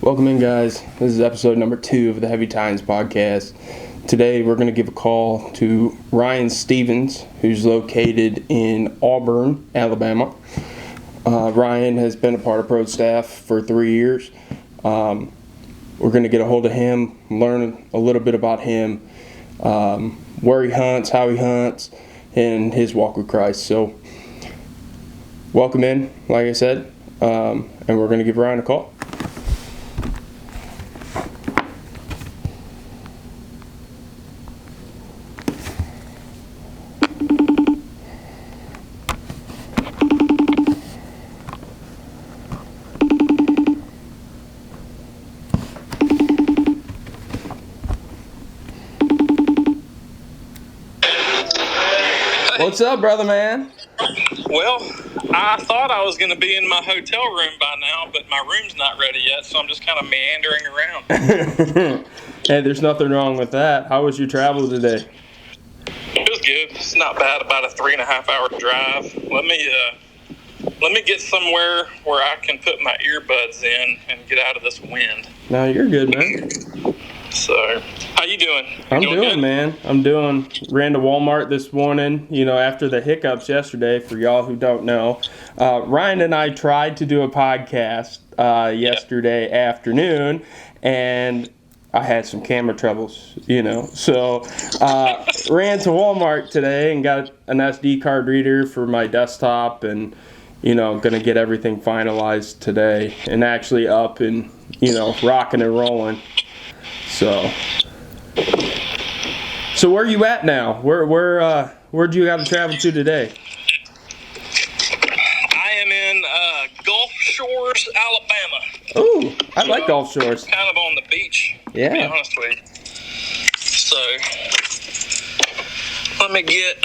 Welcome in, guys. This is episode number 2 of the Heavy Times podcast. Today we're going to give a call to Ryan Stevens, who's located in Auburn, Alabama. Ryan has been a part of Prostaff for 3 years. We're going to get a hold of him, learn a little bit about him, where he hunts, how he hunts, and his walk with Christ. So welcome in, like I said, and we're going to give Ryan a call. What's up, brother man? Well, I thought I was going to be in my hotel room by now, but my room's not ready yet, so I'm just kind of meandering around. Hey, there's nothing wrong with that. How was your travel today? It was good. It's not bad. About a 3.5 hour drive. Let me get somewhere where I can put my earbuds in and get out of this wind. No, you're good, man. So, how you doing? I'm doing good? Man. I'm doing. Ran to Walmart this morning, after the hiccups yesterday, for y'all who don't know. Ryan and I tried to do a podcast yesterday afternoon, and I had some camera troubles, So, ran to Walmart today and got an SD card reader for my desktop and, going to get everything finalized today and actually up and, rocking and rolling. So where are you at now? Where'd you have to travel to today? I am in Gulf Shores, Alabama. Ooh, I like Gulf Shores. Kind of on the beach, yeah. To be honest with you. So, let me get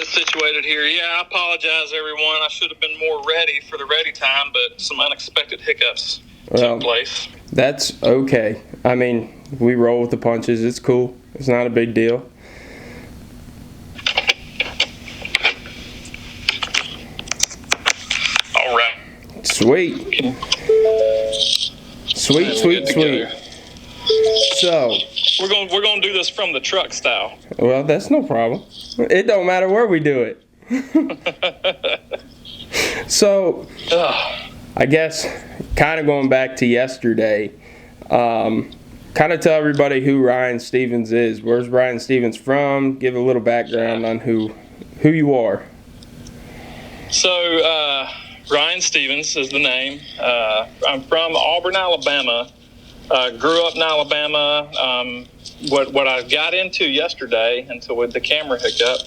situated here. Yeah, I apologize, everyone. I should have been more ready for the ready time, but some unexpected hiccups took place. That's okay. I mean, we roll with the punches. It's cool. It's not a big deal. All right. Sweet. Sweet. So we're going to do this from the truck style. Well, that's no problem. It don't matter where we do it. So, I guess kind of going back to yesterday, kind of tell everybody who Ryan Stevens is. Where's Ryan Stevens from? Give a little background on who you are. So, Ryan Stevens is the name. I'm from Auburn, Alabama. Grew up in Alabama. What I got into yesterday, until with the camera hiccup,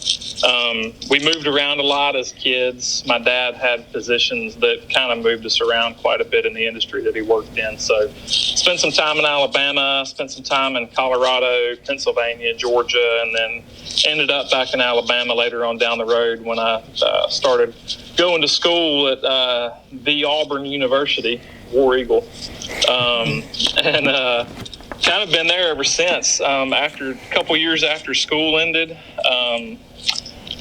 we moved around a lot as kids. My dad had positions that kind of moved us around quite a bit in the industry that he worked in. So spent some time in Alabama, spent some time in Colorado, Pennsylvania, Georgia, and then ended up back in Alabama later on down the road when I started going to school at the Auburn University, War Eagle. And kind of been there ever since. After a couple years after school ended,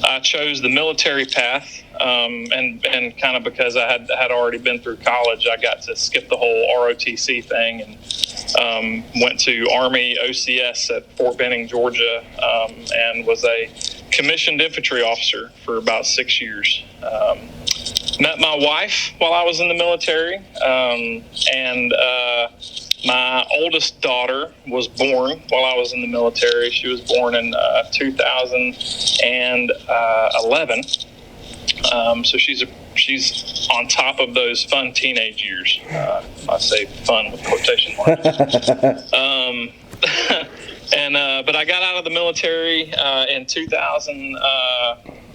I chose the military path, and kind of because I had already been through college, I got to skip the whole ROTC thing and went to Army OCS at Fort Benning, Georgia, and was a commissioned infantry officer for about 6 years. Met my wife while I was in the military, and my oldest daughter was born while I was in the military. She was born in 2011. So she's on top of those fun teenage years. I say fun with quotation marks. But I got out of the military in 2000,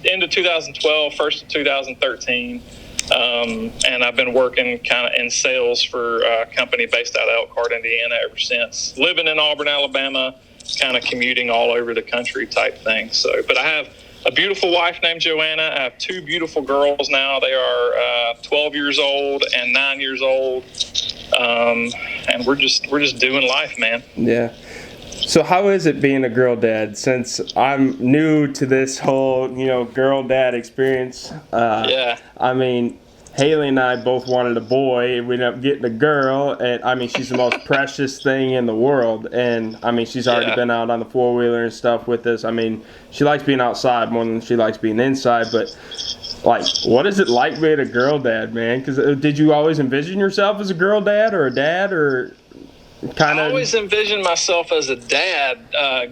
end of 2012, first of 2013. And I've been working kind of in sales for a company based out of Elkhart, Indiana ever since. Living in Auburn, Alabama, kind of commuting all over the country type thing. So, but I have a beautiful wife named Joanna. I have 2 beautiful girls now. They are 12 years old and 9 years old. And we're just doing life, man. Yeah. So how is it being a girl dad, since I'm new to this whole, girl dad experience? Yeah. I mean, Haley and I both wanted a boy, and we ended up getting a girl, and I mean, she's the most precious thing in the world, and I mean, she's already been out on the four-wheeler and stuff with us. I mean, she likes being outside more than she likes being inside, but like, what is it like being a girl dad, man? Because did you always envision yourself as a girl dad or a dad, or kind of? I always envisioned myself as a dad.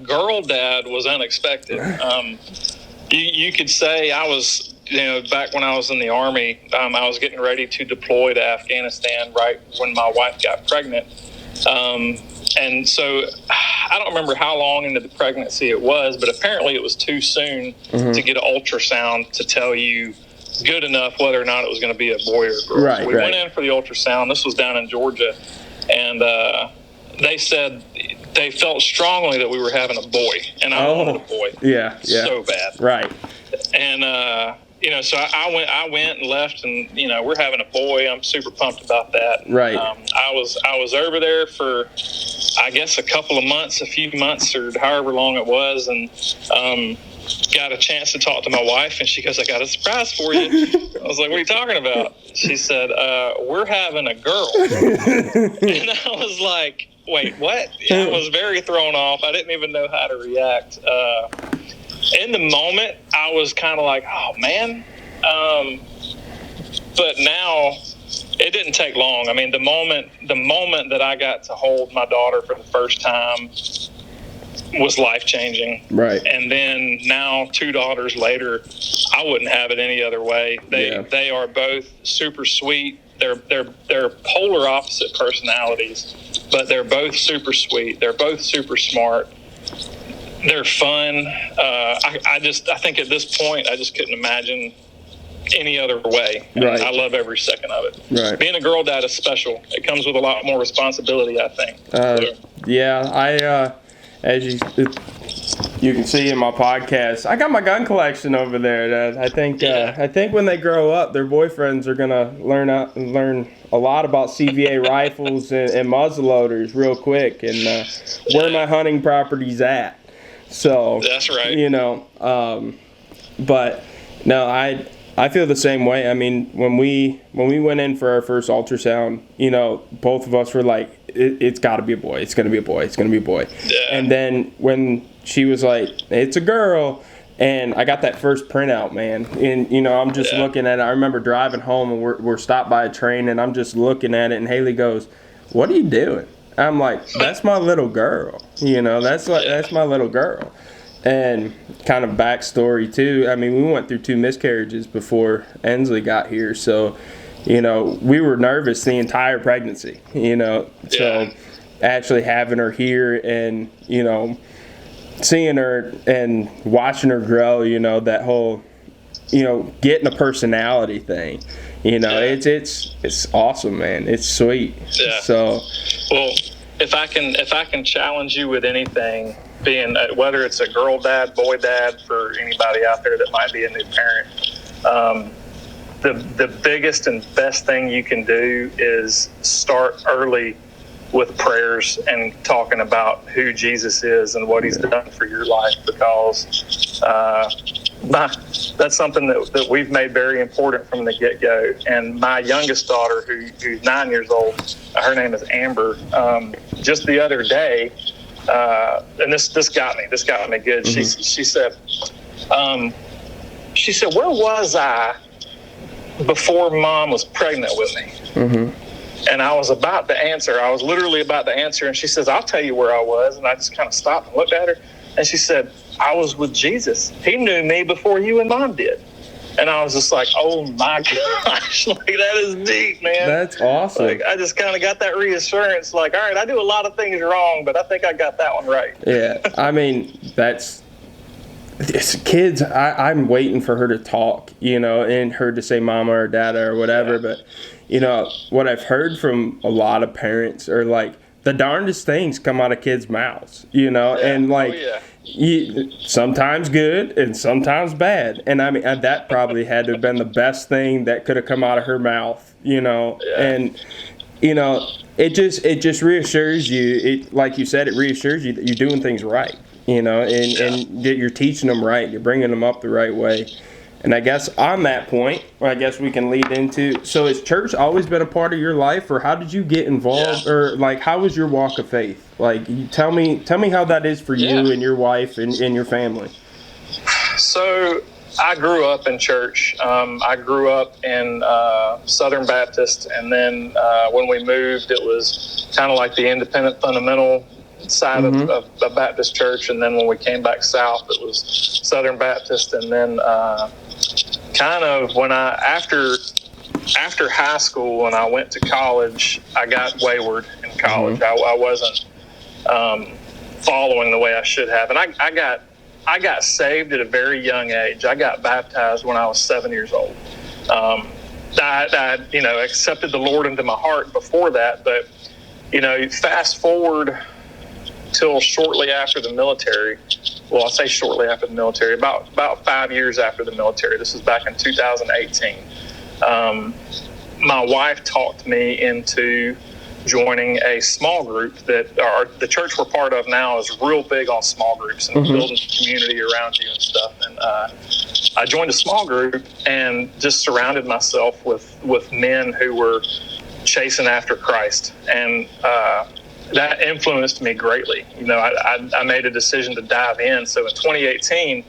Girl dad was unexpected. You could say I was, back when I was in the Army, I was getting ready to deploy to Afghanistan right when my wife got pregnant. And so I don't remember how long into the pregnancy it was, but apparently it was too soon to get an ultrasound to tell you good enough whether or not it was going to be a boy or a girl. Right, so we went in for the ultrasound. This was down in Georgia. And they said they felt strongly that we were having a boy. And I wanted a boy. Yeah. So bad. Right. And, so I went and left, and we're having a boy. I'm super pumped about that. Right. I was over there for, I guess, a few months, or however long it was, and got a chance to talk to my wife, and she goes, "I got a surprise for you." I was like, "What are you talking about?" She said, "We're having a girl," and I was like, "Wait, what?" I was very thrown off. I didn't even know how to react. In the moment, I was kind of like, oh, man. But now, it didn't take long. I mean, the moment that I got to hold my daughter for the first time was life-changing. Right. And then now, 2 daughters later, I wouldn't have it any other way. They are both super sweet. They're polar opposite personalities, but they're both super sweet. They're both super smart. They're fun. I think at this point, I just couldn't imagine any other way. Right. I love every second of it. Right. Being a girl dad is special. It comes with a lot more responsibility, I think. Yeah, as you can see in my podcast, I got my gun collection over there. I think when they grow up, their boyfriends are gonna learn a lot about CVA rifles and muzzleloaders real quick, and where my hunting property's at. So that's right. But no, I feel the same way. I mean, when we went in for our first ultrasound, both of us were like, it's got to be a boy. It's going to be a boy. It's going to be a boy. Yeah. And then when she was like, it's a girl, and I got that first printout, man. And, I'm just looking at it. I remember driving home, and we're stopped by a train, and I'm just looking at it, and Haley goes, "What are you doing?" I'm like, "That's my little girl." That's my little girl. And kind of backstory too. I mean, we went through 2 miscarriages before Ensley got here, so we were nervous the entire pregnancy. So actually having her here and seeing her and watching her grow, that whole getting a personality thing. It's awesome, man. It's sweet. Yeah. So, well, if I can challenge you with anything, being whether it's a girl dad, boy dad, for anybody out there that might be a new parent, the biggest and best thing you can do is start early with prayers and talking about who Jesus is and what he's done for your life, because that's something that we've made very important from the get-go. And my youngest daughter, who's 9 years old, her name is Amber, just the other day, and this got me good. Mm-hmm. She said, "Where was I before Mom was pregnant with me?" Mm-hmm. And I was about to answer. I was literally about to answer, and she says, "I'll tell you where I was." And I just kind of stopped and looked at her, and she said, "I was with Jesus. He knew me before you and Mom did." And I was just like, "Oh my gosh, like that is deep, man." That's awesome. Like, I just kind of got that reassurance, like, all right, I do a lot of things wrong, but I think I got that one right. Yeah, I mean, it's kids. I'm waiting for her to talk, and her to say mama or dada or whatever. Yeah. But, what I've heard from a lot of parents are like, the darndest things come out of kids' mouths, and like, sometimes good and sometimes bad. And I mean, that probably had to have been the best thing that could have come out of her mouth, and, it just reassures you. Like you said, it reassures you that you're doing things right, and that you're teaching them right. You're bringing them up the right way. And I guess on that point, I guess we can lead into, so has church always been a part of your life, or how did you get involved, or like how was your walk of faith? Like, you tell me how that is for you and your wife and your family. So I grew up in church. I grew up in Southern Baptist, and then when we moved, it was kind of like the independent fundamental side of Baptist church, and then when we came back south, it was Southern Baptist, and then kind of when after high school, when I went to college, I got wayward in college. I wasn't following the way I should have, and I got saved at a very young age. I got baptized when I was 7 years old. I accepted the Lord into my heart before that, but fast forward till shortly after the military. Well, I'll say shortly after the military, about 5 years after the military. This was back in 2018. My wife talked me into joining a small group that the church we're part of now is real big on small groups and building community around you and stuff. And I joined a small group and just surrounded myself with men who were chasing after Christ. And that influenced me greatly. I made a decision to dive in. So in 2018,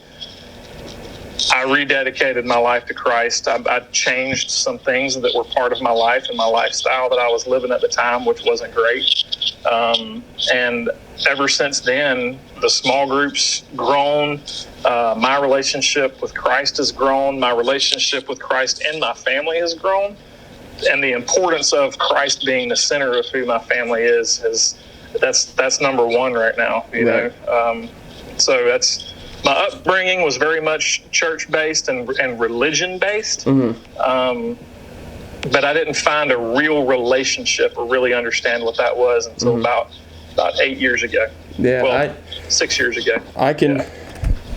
I rededicated my life to Christ. I changed some things that were part of my life and my lifestyle that I was living at the time, which wasn't great. And ever since then, the small group's grown. My relationship with Christ has grown. My relationship with Christ and my family has grown. And the importance of Christ being the center of who my family is that's number one right now. So that's my upbringing was very much church based and religion based. But I didn't find a real relationship or really understand what that was until about 8 years ago. Yeah, well, 6 years ago. I can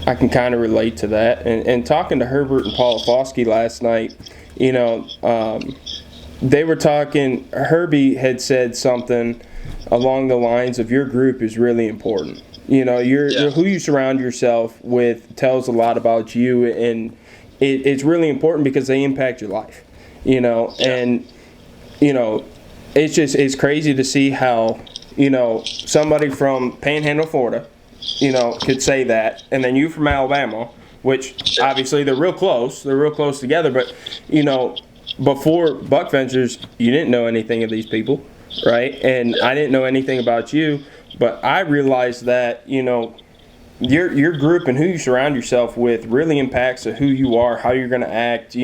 kind of relate to that. And talking to Herbert and Paula Foskey last night, they were talking. Herbie had said something along the lines of your group is really important. Who you surround yourself with tells a lot about you, and it's really important because they impact your life. And it's crazy to see how somebody from Panhandle, Florida, could say that, and then you from Alabama, which obviously they're real close together, but before Buck Ventures, you didn't know anything of these people, right? And I didn't know anything about you, but I realized that, your group and who you surround yourself with really impacts who you are, how you're going to act,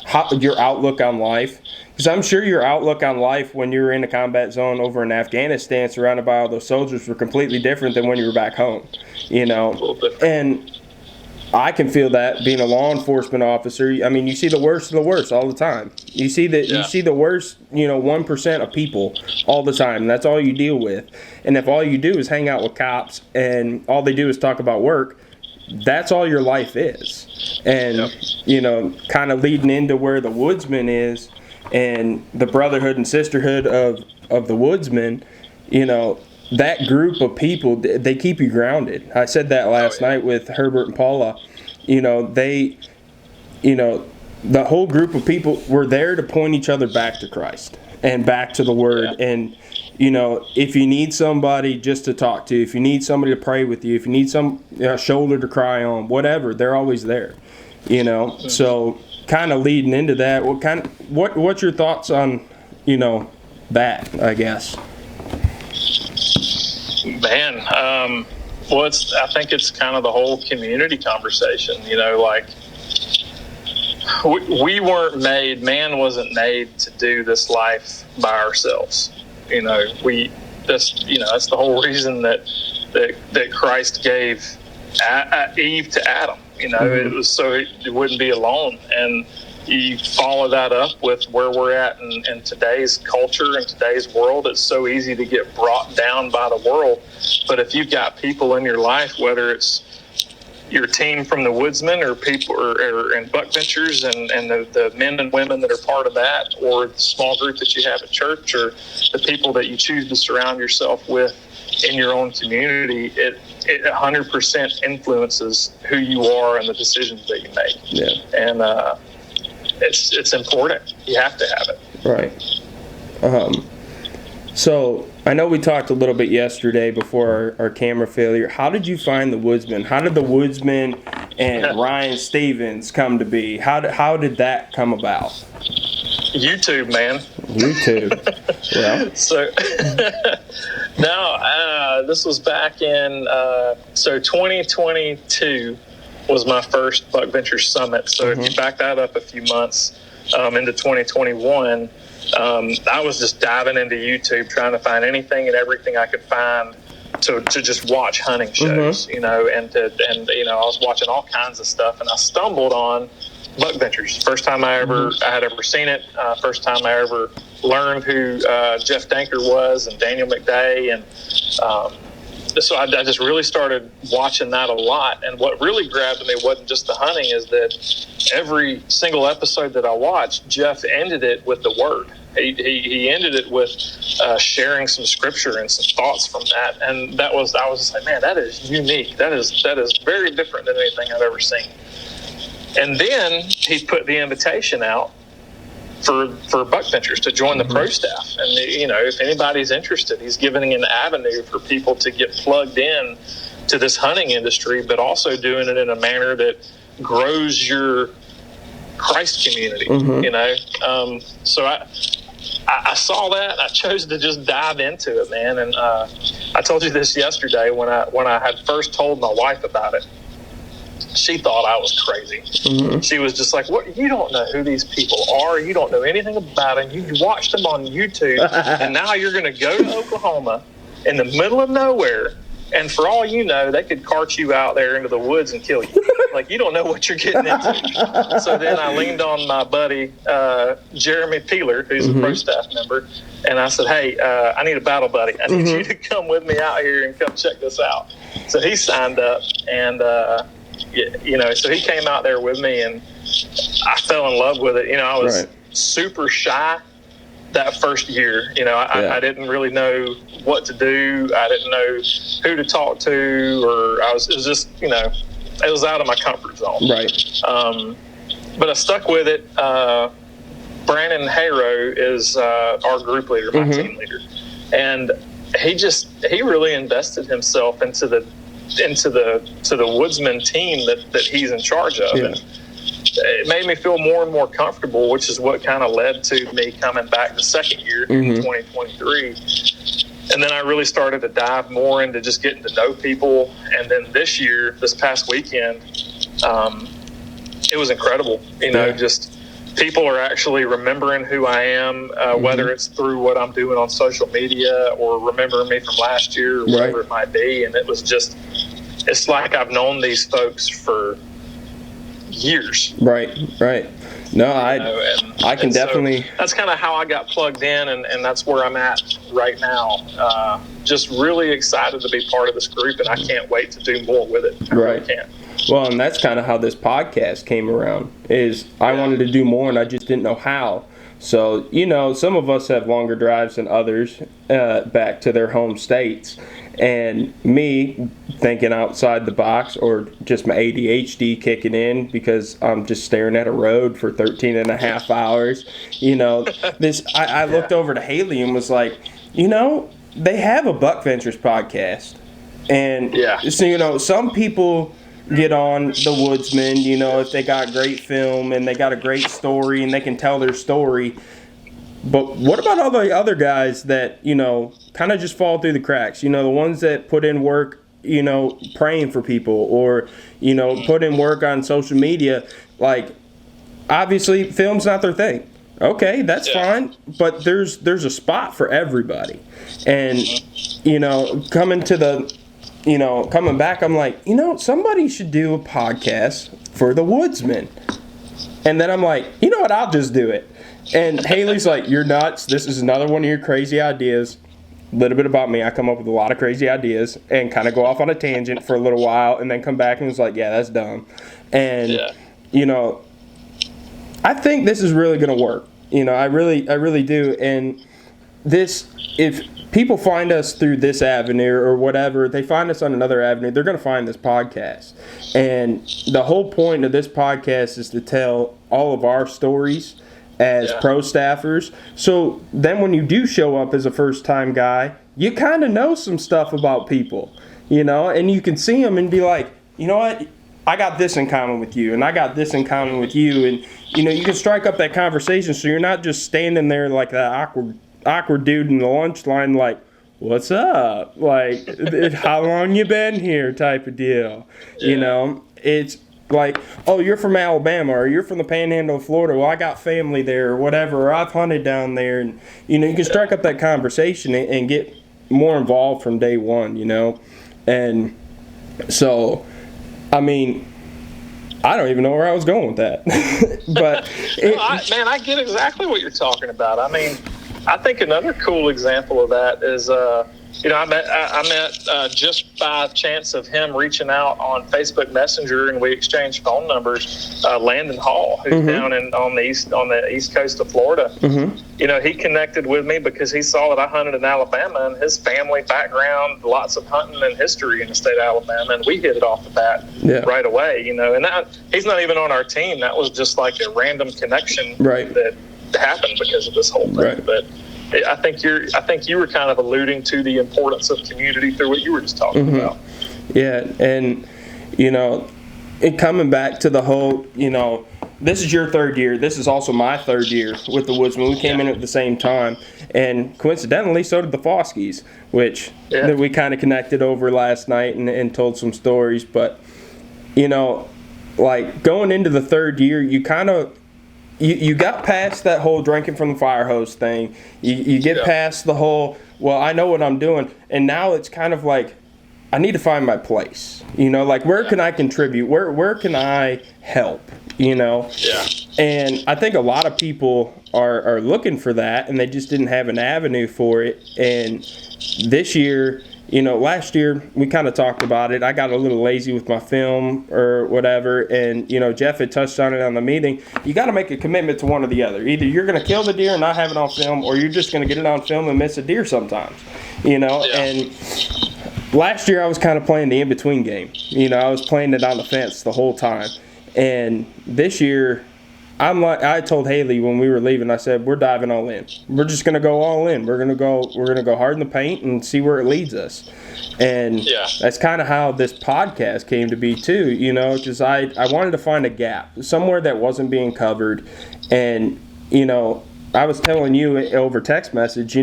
how your outlook on life. Because I'm sure your outlook on life when you were in a combat zone over in Afghanistan surrounded by all those soldiers were completely different than when you were back home, And I can feel that being a law enforcement officer. I mean, you see the worst of the worst all the time. You see the worst, 1% of people all the time. And that's all you deal with. And if all you do is hang out with cops and all they do is talk about work, that's all your life is. And, kind of leading into where the Woodsman is and the brotherhood and sisterhood of the Woodsman, that group of people, they keep you grounded. I said that last night with Herbert and Paula. The whole group of people were there to point each other back to Christ and back to the Word. Yeah. And, if you need somebody just to talk to, if you need somebody to pray with you, if you need some shoulder to cry on, whatever, they're always there. So kind of leading into that, what's your thoughts on, that, I guess? Man, I think it's kind of the whole community conversation, we weren't made, man wasn't made to do this life by ourselves. That's the whole reason that Christ gave Eve to Adam. It was so it wouldn't be alone. And you follow that up with where we're at in today's culture and today's world. It's so easy to get brought down by the world. But if you've got people in your life, whether it's your team from the Woodsman or people or in Buck Ventures and the men and women that are part of that, or the small group that you have at church, or the people that you choose to surround yourself with in your own community, it 100% influences who you are and the decisions that you make. Yeah. And it's important. You have to have it. Right. So I know we talked a little bit yesterday before our camera failure. How did you find the Woodsman? How did the Woodsman and Ryan Stevens come to be? How did that come about? YouTube, man. YouTube. Well. So no, this was back in 2022 was my first Buck Ventures Summit. So if you back that up a few months into 2021. I was just diving into YouTube, trying to find anything and everything I could find to just watch hunting shows, and I was watching all kinds of stuff, and I stumbled on Buck Ventures. First time I had ever seen it. First time I ever learned who Jeff Danker was and Daniel McDay, and so I just really started watching that a lot. And what really grabbed me wasn't just the hunting, is that every single episode that I watched, Jeff ended it with the word. He ended it with sharing some scripture and some thoughts from that. And I was just like, man, that is unique. That is very different than anything I've ever seen. And then he put the invitation out for Buck Ventures to join the Prostaff. And, if anybody's interested, he's giving an avenue for people to get plugged in to this hunting industry, but also doing it in a manner that grows your Christ community, So I saw that, and I chose to just dive into it, man. And I told you this yesterday when I had first told my wife about it. She thought I was crazy. She was just like, "What? You don't know who these people are. You don't know anything about them. You watched them on YouTube, and now you're going to go to Oklahoma in the middle of nowhere, and for all you know, they could cart you out there into the woods and kill you. Like, you don't know what you're getting into." So then I leaned on my buddy, Jeremy Peeler, who's a Pro Staff member, and I said, "Hey, I need a battle buddy. I need you to come with me out here and come check this out." So he signed up, and so he came out there with me, and I fell in love with it. I was super shy that first year. I didn't really know what to do. I didn't know who to talk to, or it was just, it was out of my comfort zone. Right. But I stuck with it. Brandon Harrow is our group leader, my team leader, and he really invested himself into the Woodsman team that he's in charge of. Yeah. And it made me feel more and more comfortable, which is what kind of led to me coming back the second year in 2023. And then I really started to dive more into just getting to know people. And then this past weekend, it was incredible. Just people are actually remembering who I am, whether it's through what I'm doing on social media or remembering me from last year or whatever it might be. And it's like I've known these folks for years. Right. No, I can definitely. So that's kind of how I got plugged in, and that's where I'm at right now. Just really excited to be part of this group, and I can't wait to do more with it. I really can't. Well, and that's kind of how this podcast came around. I wanted to do more, and I just didn't know how. So, some of us have longer drives than others back to their home states. And me thinking outside the box, or just my ADHD kicking in because I'm just staring at a road for 13 and a half hours. I looked over to Haley and was like, they have a Buck Ventures podcast. And so, some people get on the Woodsman, if they got great film and they got a great story and they can tell their story. But what about all the other guys that, kind of just fall through the cracks? The ones that put in work, praying for people, or, put in work on social media. Like, obviously, film's not their thing. Okay, that's fine. But there's a spot for everybody. And, coming back, I'm like, somebody should do a podcast for the Woodsman. And then I'm like, you know what, I'll just do it. And Haley's like, you're nuts. This is another one of your crazy ideas. A little bit about me. I come up with a lot of crazy ideas and kind of go off on a tangent for a little while and then come back and it's like, yeah, that's dumb. And, I think this is really going to work. I really do. And this, if people find us through this avenue or whatever. They find us on another avenue, they're going to find this podcast. And the whole point of this podcast is to tell all of our stories as pro staffers. So then when you do show up as a first-time guy, you kind of know some stuff about people, and you can see them and be like, you know what? I got this in common with you, and I got this in common with you. And, you can strike up that conversation so you're not just standing there like that awkward dude in the lunch line like, what's up? Like, how long you been here type of deal. It's like, oh, you're from Alabama, or you're from the Panhandle of Florida. Well, I got family there, or whatever, or I've hunted down there. And, you can strike up that conversation and get more involved from day one, And so, I mean, I don't even know where I was going with that. But I get exactly what you're talking about. I mean, I think another cool example of that is, I met just by chance of him reaching out on Facebook Messenger, and we exchanged phone numbers. Landon Hall, who's down on the east coast of Florida. He connected with me because he saw that I hunted in Alabama, and his family background, lots of hunting and history in the state of Alabama, and we hit it off the bat right away. And that he's not even on our team. That was just like a random connection that happened because of this whole thing. Right. But I think you were kind of alluding to the importance of community through what you were just talking about. Yeah, and it coming back to the whole, this is your third year. This is also my third year with the Woodsman. We came in at the same time, and coincidentally, so did the Foskies, which we kind of connected over last night and told some stories. But like going into the third year, you kind of. You got past that whole drinking from the fire hose thing. You get past the whole, well, I know what I'm doing. And now it's kind of like, I need to find my place. Like, where can I contribute? Where can I help? Yeah. And I think a lot of people are looking for that, and they just didn't have an avenue for it. And this year, last year we kind of talked about it. I got a little lazy with my film or whatever, and Jeff had touched on it on the meeting. You got to make a commitment to one or the other. Either you're going to kill the deer and not have it on film, or you're just going to get it on film and miss a deer sometimes. And last year I was kind of playing the in-between game. I was playing it on the fence the whole time. And this year, I told Haley when we were leaving, I said, we're diving all in. We're just going to go all in. We're going to go hard in the paint and see where it leads us. And that's kind of how this podcast came to be too, because I wanted to find a gap, somewhere that wasn't being covered. And, I was telling you over text message,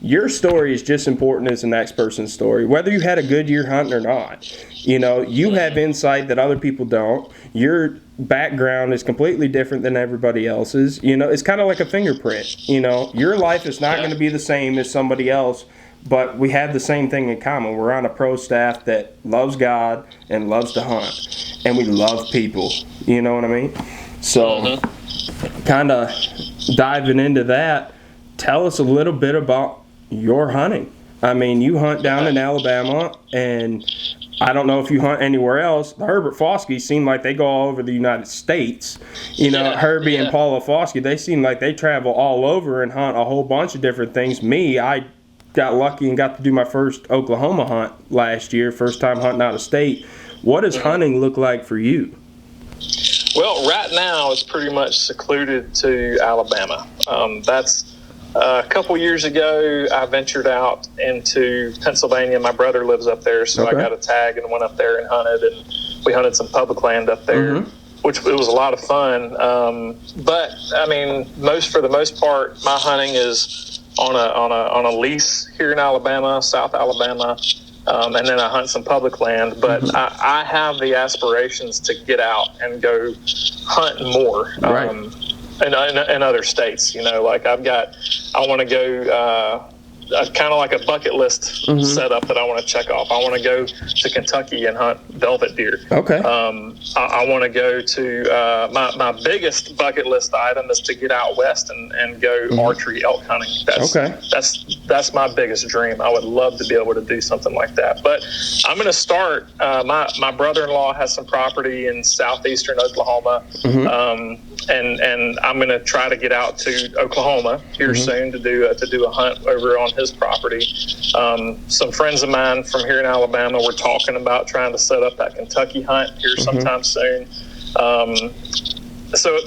your story is just important as the next person's story, whether you had a good year hunting or not. You have insight that other people don't. Your background is completely different than everybody else's. It's kind of like a fingerprint. Your life is not going to be the same as somebody else, but we have the same thing in common. We're on a pro staff that loves God and loves to hunt, and we love people. You know what I mean? So, kind of diving into that, tell us a little bit about your hunting. I mean, you hunt down in Alabama, and I don't know if you hunt anywhere else. The Herbert Foskies seem like they go all over the United States. Herbie and Paula Foskey, they seem like they travel all over and hunt a whole bunch of different things. Me, I got lucky and got to do my first Oklahoma hunt last year, first time hunting out of state. What does hunting look like for you? Well, right now it's pretty much secluded to Alabama. That's a couple years ago, I ventured out into Pennsylvania. My brother lives up there, so I got a tag and went up there and hunted, and we hunted some public land up there, which it was a lot of fun. But I mean, for the most part, my hunting is on a lease here in Alabama, South Alabama, and then I hunt some public land. But I have the aspirations to get out and go hunt more. In other states, like I want to go kind of like a bucket list setup that I want to check off. I want to go to Kentucky and hunt velvet deer. Okay. I want to go to my biggest bucket list item is to get out west and go archery elk hunting. That's my biggest dream. I would love to be able to do something like that. But I'm going to start. My brother-in-law has some property in southeastern Oklahoma. and I'm going to try to get out to Oklahoma here soon to do a hunt over on his property. Some friends of mine from here in Alabama were talking about trying to set up that Kentucky hunt here sometime soon. So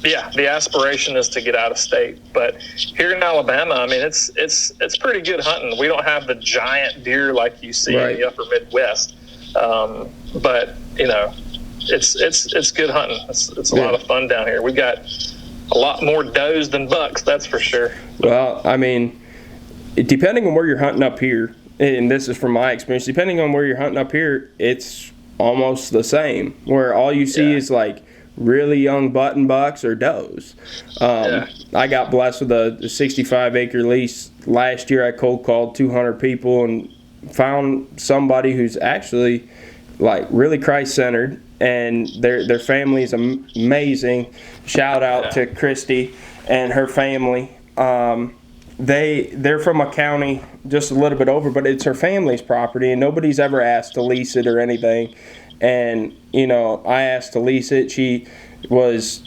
yeah, the aspiration is to get out of state, but here in Alabama, I mean, it's pretty good hunting. We don't have the giant deer like you see in the upper Midwest, but you know, it's good hunting. It's a lot of fun down here. We got a lot more does than bucks, that's for sure. Well, I mean, depending on where you're hunting up here, and this is from my experience, depending on where you're hunting up here, it's almost the same. Where all you see is like really young button bucks or does. I got blessed with a 65-acre lease last year. I cold called 200 people and found somebody who's actually like really Christ-centered, and their family is amazing. Shout out to Christy and her family. They're from a county just a little bit over, but it's her family's property, and nobody's ever asked to lease it or anything. And, you know, I asked to lease it. She was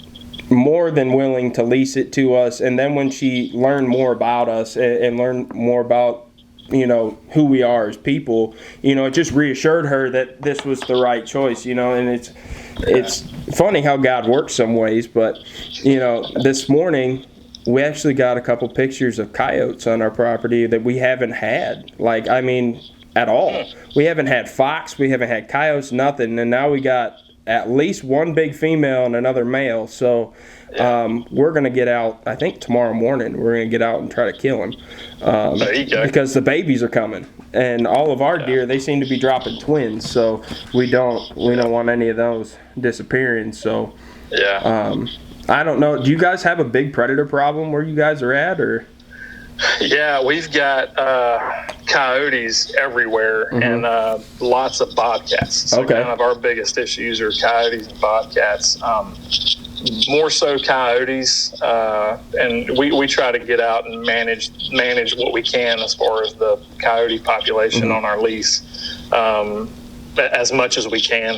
more than willing to lease it to us. And then when she learned more about us and learned more about, you know, who we are as people, you know, it just reassured her that this was the right choice, you know. And it's funny how God works some ways. But, you know, this morning we actually got a couple pictures of coyotes on our property that we haven't had. Like, I mean, at all. We haven't had fox, we haven't had coyotes, nothing, and now we got at least one big female and another male. So we're going to get out, I think tomorrow morning, we're going to get out and try to kill them. There you go. Because the babies are coming. And all of our deer, they seem to be dropping twins, so we don't want any of those disappearing. So I don't know. Do you guys have a big predator problem where you guys are at, or? Yeah, we've got coyotes everywhere and lots of bobcats. So kind of our biggest issues are coyotes and bobcats. More so coyotes, and we try to get out and manage what we can as far as the coyote population on our lease, as much as we can.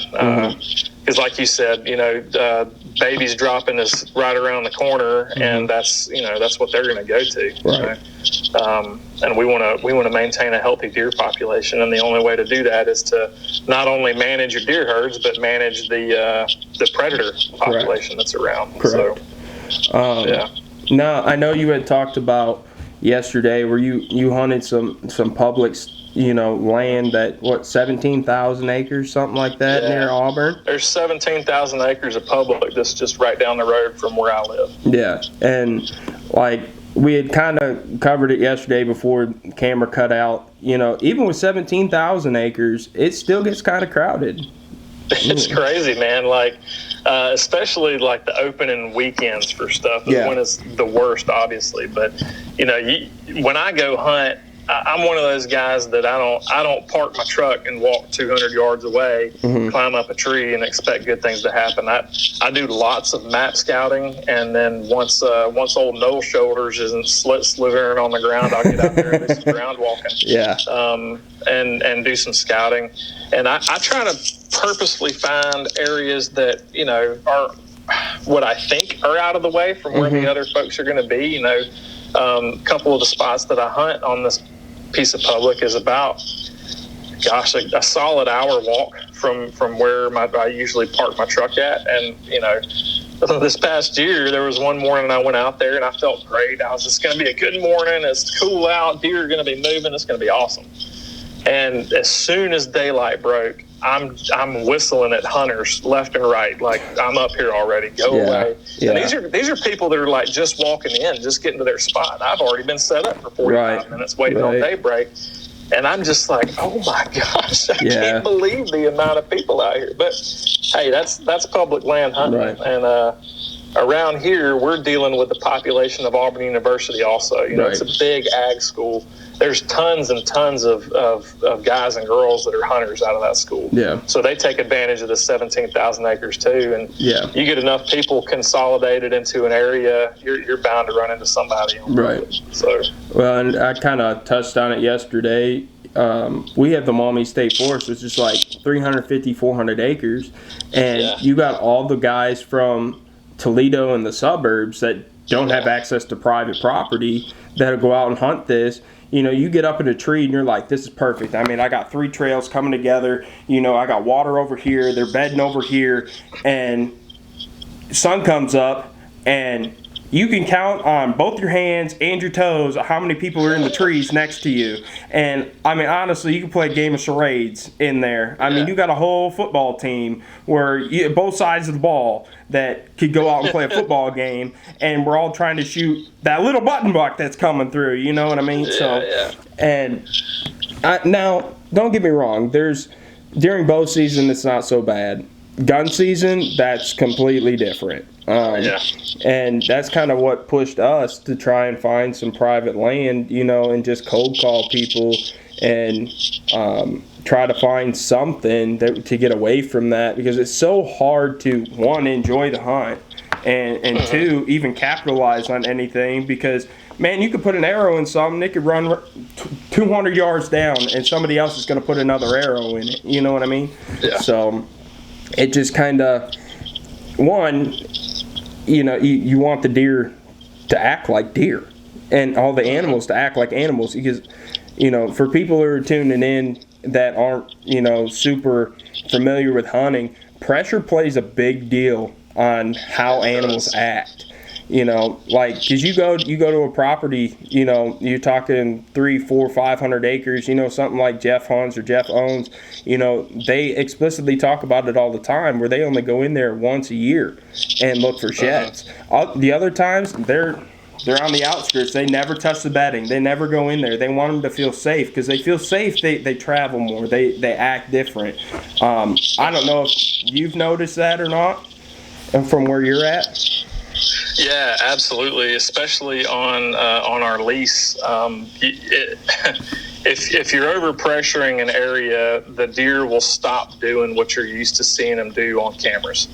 Because like you said, you know, babies dropping is right around the corner, and that's what they're going to go to. Right. And we want to maintain a healthy deer population, and the only way to do that is to not only manage your deer herds, but manage the predator population that's around. Correct. So, Now, I know you had talked about yesterday where you hunted some public, you know, land that 17,000 acres, something like that, near Auburn. There's 17,000 acres of public that's just right down the road from where I live. Yeah, and like we had kind of covered it yesterday before the camera cut out. You know, even with 17,000 acres, it still gets kind of crowded. It's crazy, man. Like, especially like the opening weekends for stuff is when it's the worst, obviously. But you know, when I go hunt, I'm one of those guys that I don't park my truck and walk 200 yards away, climb up a tree and expect good things to happen. I do lots of map scouting, and then once old Noel Shoulders isn't slithering on the ground, I'll get out there and do some ground walking. Yeah. And do some scouting, and I try to purposely find areas that, you know, are what I think are out of the way from where the other folks are going to be. You know, a couple of the spots that I hunt on this piece of public is about, a solid hour walk from where I usually park my truck at. And, you know, this past year, there was one morning I went out there and I felt great. I was just going to be a good morning. It's cool out. Deer are going to be moving. It's going to be awesome. And as soon as daylight broke, I'm whistling at hunters left and right, like, I'm up here already. Go away. Yeah. And these are people that are like just walking in, just getting to their spot. I've already been set up for 45 minutes waiting on daybreak, and I'm just like, oh my gosh, I can't believe the amount of people out here. But hey, that's public land hunting, and around here we're dealing with the population of Auburn University also. You know, it's a big ag school. There's tons and tons of guys and girls that are hunters out of that school. Yeah. So they take advantage of the 17,000 acres too. And you get enough people consolidated into an area, you're bound to run into somebody. So. Well, and I kind of touched on it yesterday. We have the Maumee State Forest, which is like 350, 400 acres. And you got all the guys from Toledo and the suburbs that don't have access to private property that'll go out and hunt this. You know, you get up in a tree and you're like, this is perfect. I mean, I got 3 trails coming together. You know, I got water over here. They're bedding over here. And sun comes up and you can count on both your hands and your toes how many people are in the trees next to you. And, I mean, honestly, you can play a game of charades in there. I mean, you got a whole football team where both sides of the ball that could go out and play a football game, and we're all trying to shoot that little button buck that's coming through, you know what I mean? And now, don't get me wrong, during bow season, it's not so bad. Gun season, that's completely different. And that's kind of what pushed us to try and find some private land, you know, and just cold call people and try to find something to get away from that, because it's so hard to, one, enjoy the hunt, and two, even capitalize on anything, because, man, you could put an arrow in something, it could run 200 yards down, and somebody else is going to put another arrow in it, you know what I mean? So it just kind of, one, you know, you want the deer to act like deer and all the animals to act like animals, because, you know, for people who are tuning in that aren't, you know, super familiar with hunting, pressure plays a big deal on how animals act. You know, like, because you go to a property, you know, you're talking 300, 400, 500 acres, you know, something like Jeff hunts or Jeff owns, you know, they explicitly talk about it all the time, where they only go in there once a year and look for sheds. The other times, they're on the outskirts. They never touch the bedding. They never go in there. They want them to feel safe, because they feel safe. They travel more. They act different. I don't know if you've noticed that or not, from where you're at. Yeah, absolutely. Especially on our lease, if you're over pressuring an area, the deer will stop doing what you're used to seeing them do on cameras.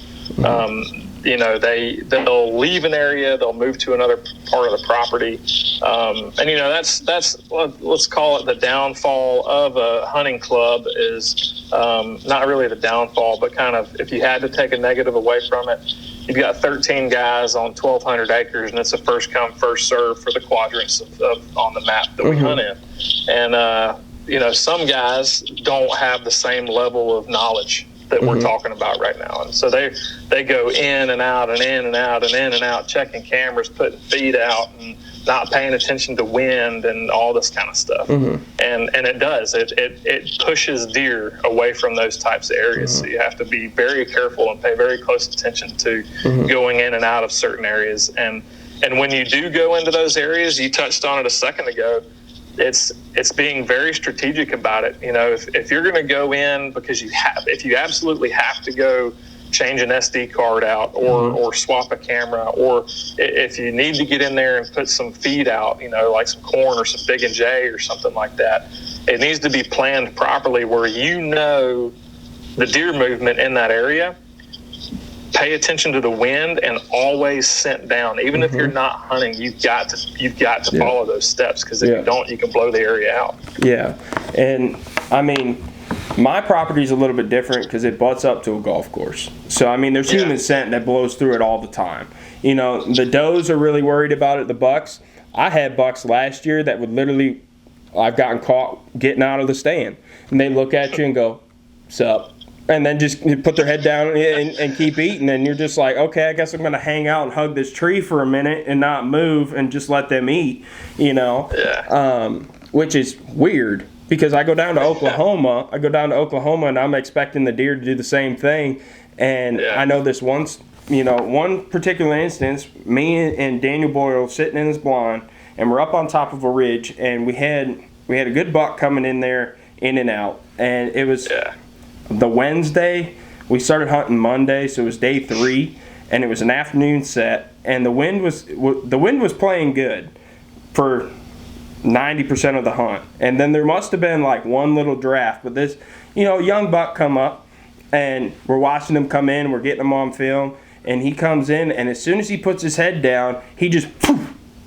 You know, they'll leave an area, they'll move to another part of the property, and you know that's let's call it the downfall of a hunting club is not really the downfall, but kind of, if you had to take a negative away from it, you've got 13 guys on 1,200 acres, and it's a first come first serve for the quadrants on the map that we hunt in, and you know, some guys don't have the same level of knowledge that we're talking about right now. And so they go in and out and in and out and in and out, checking cameras, putting feed out, and not paying attention to wind and all this kind of stuff. And it does. It pushes deer away from those types of areas. So you have to be very careful and pay very close attention to going in and out of certain areas. And when you do go into those areas, you touched on it a second ago, it's being very strategic about it. You know, if you're going to go in because if you absolutely have to go change an SD card out or swap a camera, or if you need to get in there and put some feed out, you know, like some corn or some Big and J or something like that, it needs to be planned properly, where you know the deer movement in that area. Pay attention to the wind and always scent down. Even if you're not hunting, you've got to follow those steps, because if you don't, you can blow the area out. Yeah, and I mean, my property is a little bit different because it butts up to a golf course. So I mean, there's human scent that blows through it all the time. You know, the does are really worried about it. The bucks, I had bucks last year that would literally, I've gotten caught getting out of the stand, and they look at you and go, "Sup?" And then just put their head down and keep eating. And you're just like, okay, I guess I'm going to hang out and hug this tree for a minute and not move and just let them eat, you know, which is weird, because I go down to Oklahoma. And I'm expecting the deer to do the same thing. And I know this once, you know, one particular instance, me and Daniel Boyle sitting in his blind, and we're up on top of a ridge, and we had a good buck coming in there, in and out. And it was... the Wednesday, we started hunting Monday, so it was day 3, and it was an afternoon set, and the wind was playing good for 90% of the hunt. And then there must have been like one little draft, but this, you know, young buck come up, and we're watching him come in, we're getting him on film, and he comes in, and as soon as he puts his head down, he just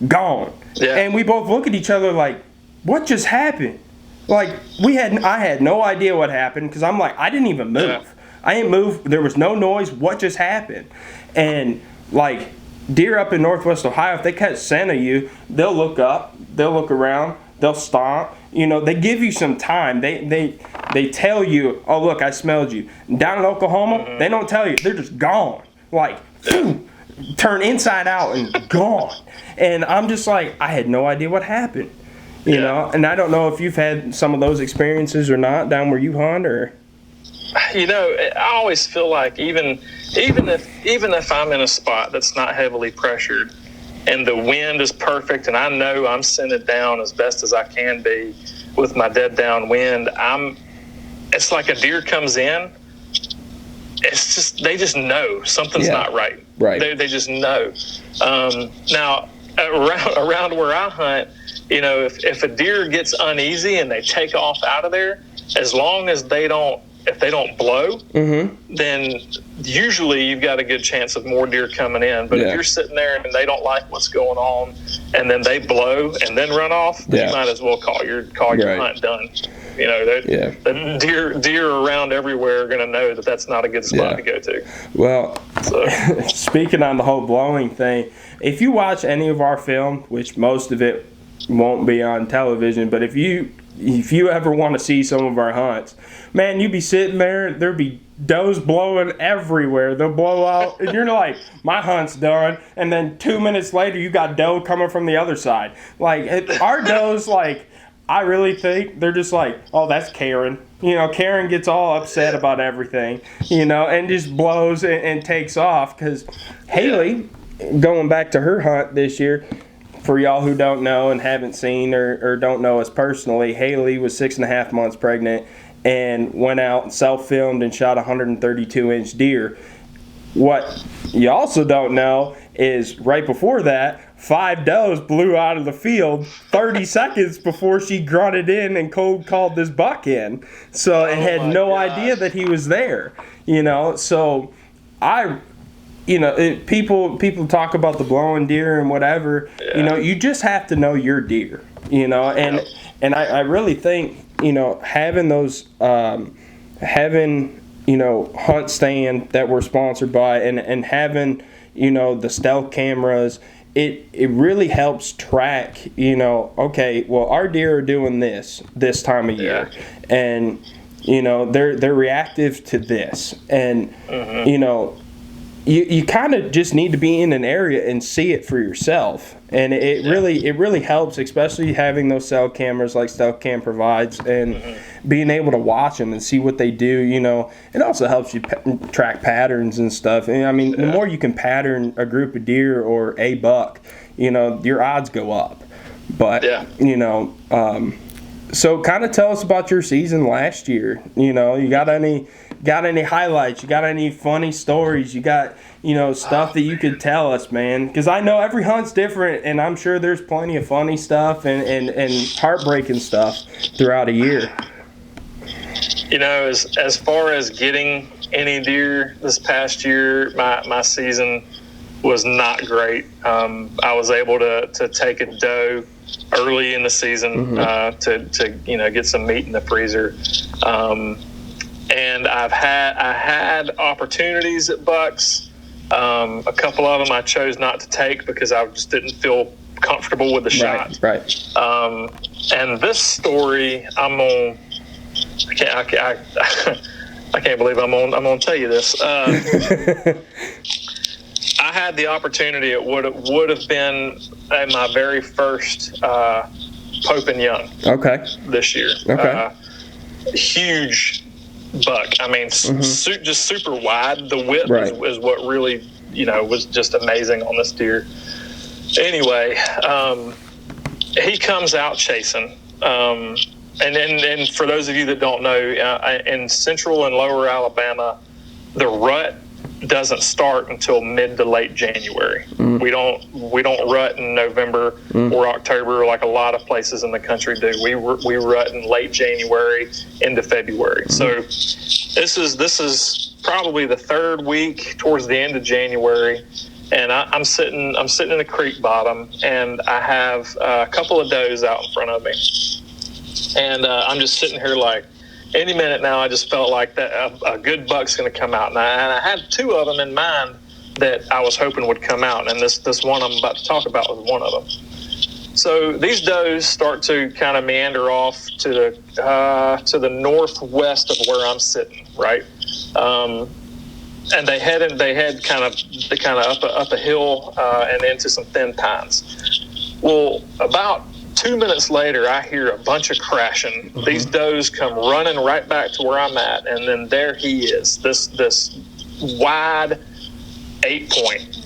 gone. And we both look at each other like, what just happened? Like, I had no idea what happened, because I'm like, I didn't even move. I didn't move. There was no noise. What just happened? And like deer up in Northwest Ohio, if they catch scent of you, they'll look up, they'll look around, they'll stomp. You know, they give you some time. They tell you, oh, look, I smelled you. Down in Oklahoma, they don't tell you. They're just gone. Like, turn inside out and gone. And I'm just like, I had no idea what happened. You know, and I don't know if you've had some of those experiences or not down where you hunt, or. You know, I always feel like even if I'm in a spot that's not heavily pressured and the wind is perfect and I know I'm scented down as best as I can be with my dead down wind, it's like a deer comes in. It's just, they just know something's not right. Right. They just know. Now around where I hunt, you know, if a deer gets uneasy and they take off out of there, as long as if they don't blow, then usually you've got a good chance of more deer coming in. But if you're sitting there and they don't like what's going on, and then they blow and then run off, then you might as well call your hunt done. You know, the deer around everywhere are going to know that that's not a good spot to go to. Well, speaking on the whole blowing thing, if you watch any of our film, which most of it won't be on television, but if you ever want to see some of our hunts, man, you be sitting there'd be does blowing everywhere. They'll blow out, and you're like, my hunt's done. And then 2 minutes later, you got doe coming from the other side. Like, our does, like, I really think they're just like, oh, that's Karen. You know, Karen gets all upset about everything, you know, and just blows and takes off. Because Haley, going back to her hunt this year, for y'all who don't know and haven't seen or don't know us personally, Haley was 6.5 months pregnant and went out and self-filmed and shot a 132-inch deer. What you also don't know is right before that, 5 does blew out of the field 30 seconds before she grunted in and cold called this buck in. So it had no idea that he was there, you know. So people talk about the blowing deer and whatever. You know, you just have to know your deer. You know, and I really think, you know, having those hunt stand that we're sponsored by and having, you know, the stealth cameras, it really helps track, you know, okay, well, our deer are doing this time of year, and you know they're reactive to this, and you know. You kind of just need to be in an area and see it for yourself, and it really helps, especially having those cell cameras like Stealth Cam provides, and being able to watch them and see what they do. You know, it also helps you track patterns and stuff. And I mean, the more you can pattern a group of deer or a buck, you know, your odds go up. But you know, so kind of tell us about your season last year. You know, you got any highlights? You got any funny stories? You got, you know, stuff that you could tell us, man? Because I know every hunt's different, and I'm sure there's plenty of funny stuff and heartbreaking stuff throughout a year. You know, as far as getting any deer this past year, my season was not great. I was able to take a doe early in the season to you know, get some meat in the freezer. And I had opportunities at bucks. A couple of them I chose not to take because I just didn't feel comfortable with the shot. Right. And this story, I can't believe I'm gonna tell you this. I had the opportunity. It would have been my very first Pope and Young. Okay. This year. Okay. Huge buck. I mean, just super wide. The width is what really, you know, was just amazing on this deer. Anyway, he comes out chasing. And for those of you that don't know, in central and lower Alabama, the rut doesn't start until mid to late January. We don't rut in November or October like a lot of places in the country do. We rut in late January into February. So this is probably the third week towards the end of January, and I'm sitting in a creek bottom, and I have a couple of does out in front of me, and I'm just sitting here like, any minute now, I just felt like that a good buck's going to come out. And I had 2 of them in mind that I was hoping would come out, and this one I'm about to talk about was one of them. So these does start to kind of meander off to the northwest of where I'm sitting, right? And they head kind of up a hill and into some thin pines. Well, about 2 minutes later, I hear a bunch of crashing. Mm-hmm. These does come running right back to where I'm at, and then there he is, this wide 8-point.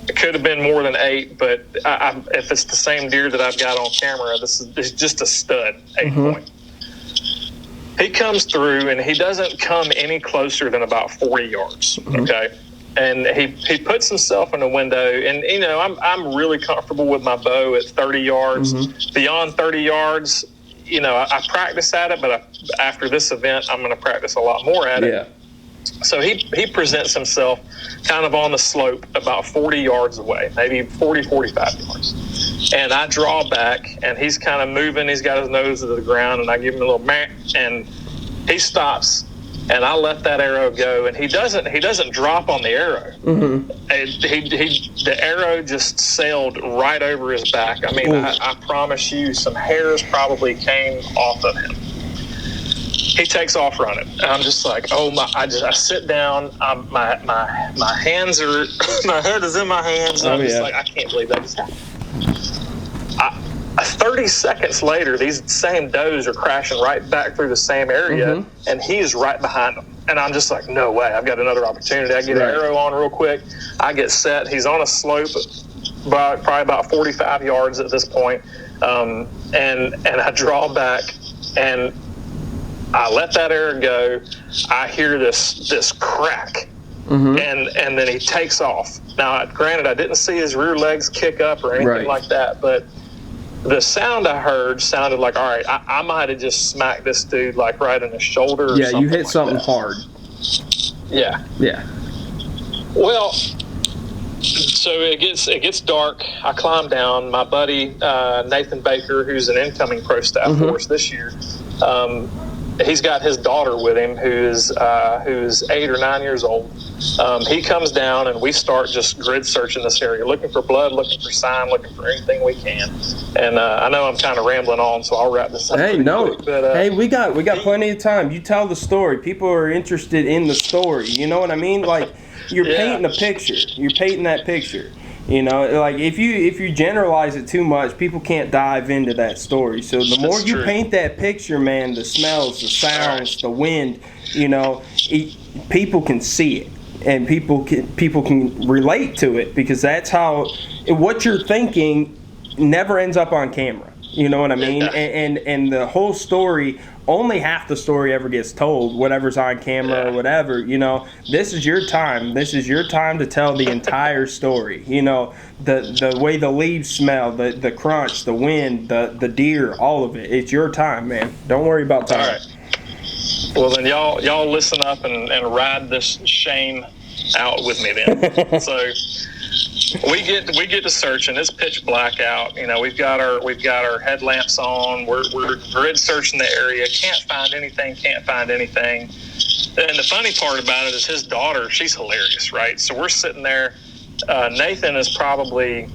It could have been more than 8, but if it's the same deer that I've got on camera, this is just a stud 8-point. He comes through, and he doesn't come any closer than about 40 yards, okay? And he puts himself in a window, and, you know, I'm really comfortable with my bow at 30 yards. Mm-hmm. Beyond 30 yards, you know, I practice at it, but after this event, I'm going to practice a lot more at it. So he presents himself kind of on the slope about 40 yards away, maybe 40, 45 yards. And I draw back, and he's kind of moving. He's got his nose to the ground, and I give him a little meh, and he stops, and I let that arrow go. And he doesn't drop on the arrow. Mm-hmm. The arrow just sailed right over his back. I mean, I promise you, some hairs probably came off of him. He takes off running, and I'm just like, oh my! I sit down. My hands are, my head is in my hands, and I'm just like, I can't believe that just happened. 30 seconds later, these same does are crashing right back through the same area, and he's right behind them. And I'm just like, no way! I've got another opportunity. I get an arrow on real quick. I get set. He's on a slope, probably about 45 yards at this point, and I draw back and I let that arrow go. I hear this crack, and then he takes off. Now, granted, I didn't see his rear legs kick up or anything like that, but the sound I heard sounded like, all right, I might have just smacked this dude like right in the shoulder. Or something you hit like something that. hard. Yeah. Well, so it gets dark. I climb down. My buddy Nathan Baker, who's an incoming pro staff for us this year. He's got his daughter with him, who's 8 or 9 years old. He comes down, and we start just grid searching this area, looking for blood, looking for sign, looking for anything we can. And I know I'm kind of rambling on, so I'll wrap this up. Hey, no. Quick, but, hey, we got plenty of time. You tell the story. People are interested in the story. You know what I mean? Like, you're painting a picture. You're painting that picture. You know, like if you generalize it too much, people can't dive into that story. So the more you paint that picture, man, the smells, the sounds, the wind, you know, people can see it, and people can relate to it, because that's how what you're thinking never ends up on camera. You know what I mean? And the whole story, only half the story ever gets told, whatever's on camera or whatever. You know, this is your time. This is your time to tell the entire story. You know, the way the leaves smell, the crunch, the wind, the deer, all of it. It's your time, man. Don't worry about time. All right. Well, then y'all listen up and ride this shame out with me then. So we get to searching. It's pitch black out. You know, we've got our headlamps on. We're grid searching the area. Can't find anything. And the funny part about it is his daughter. She's hilarious, right? So we're sitting there. Nathan is probably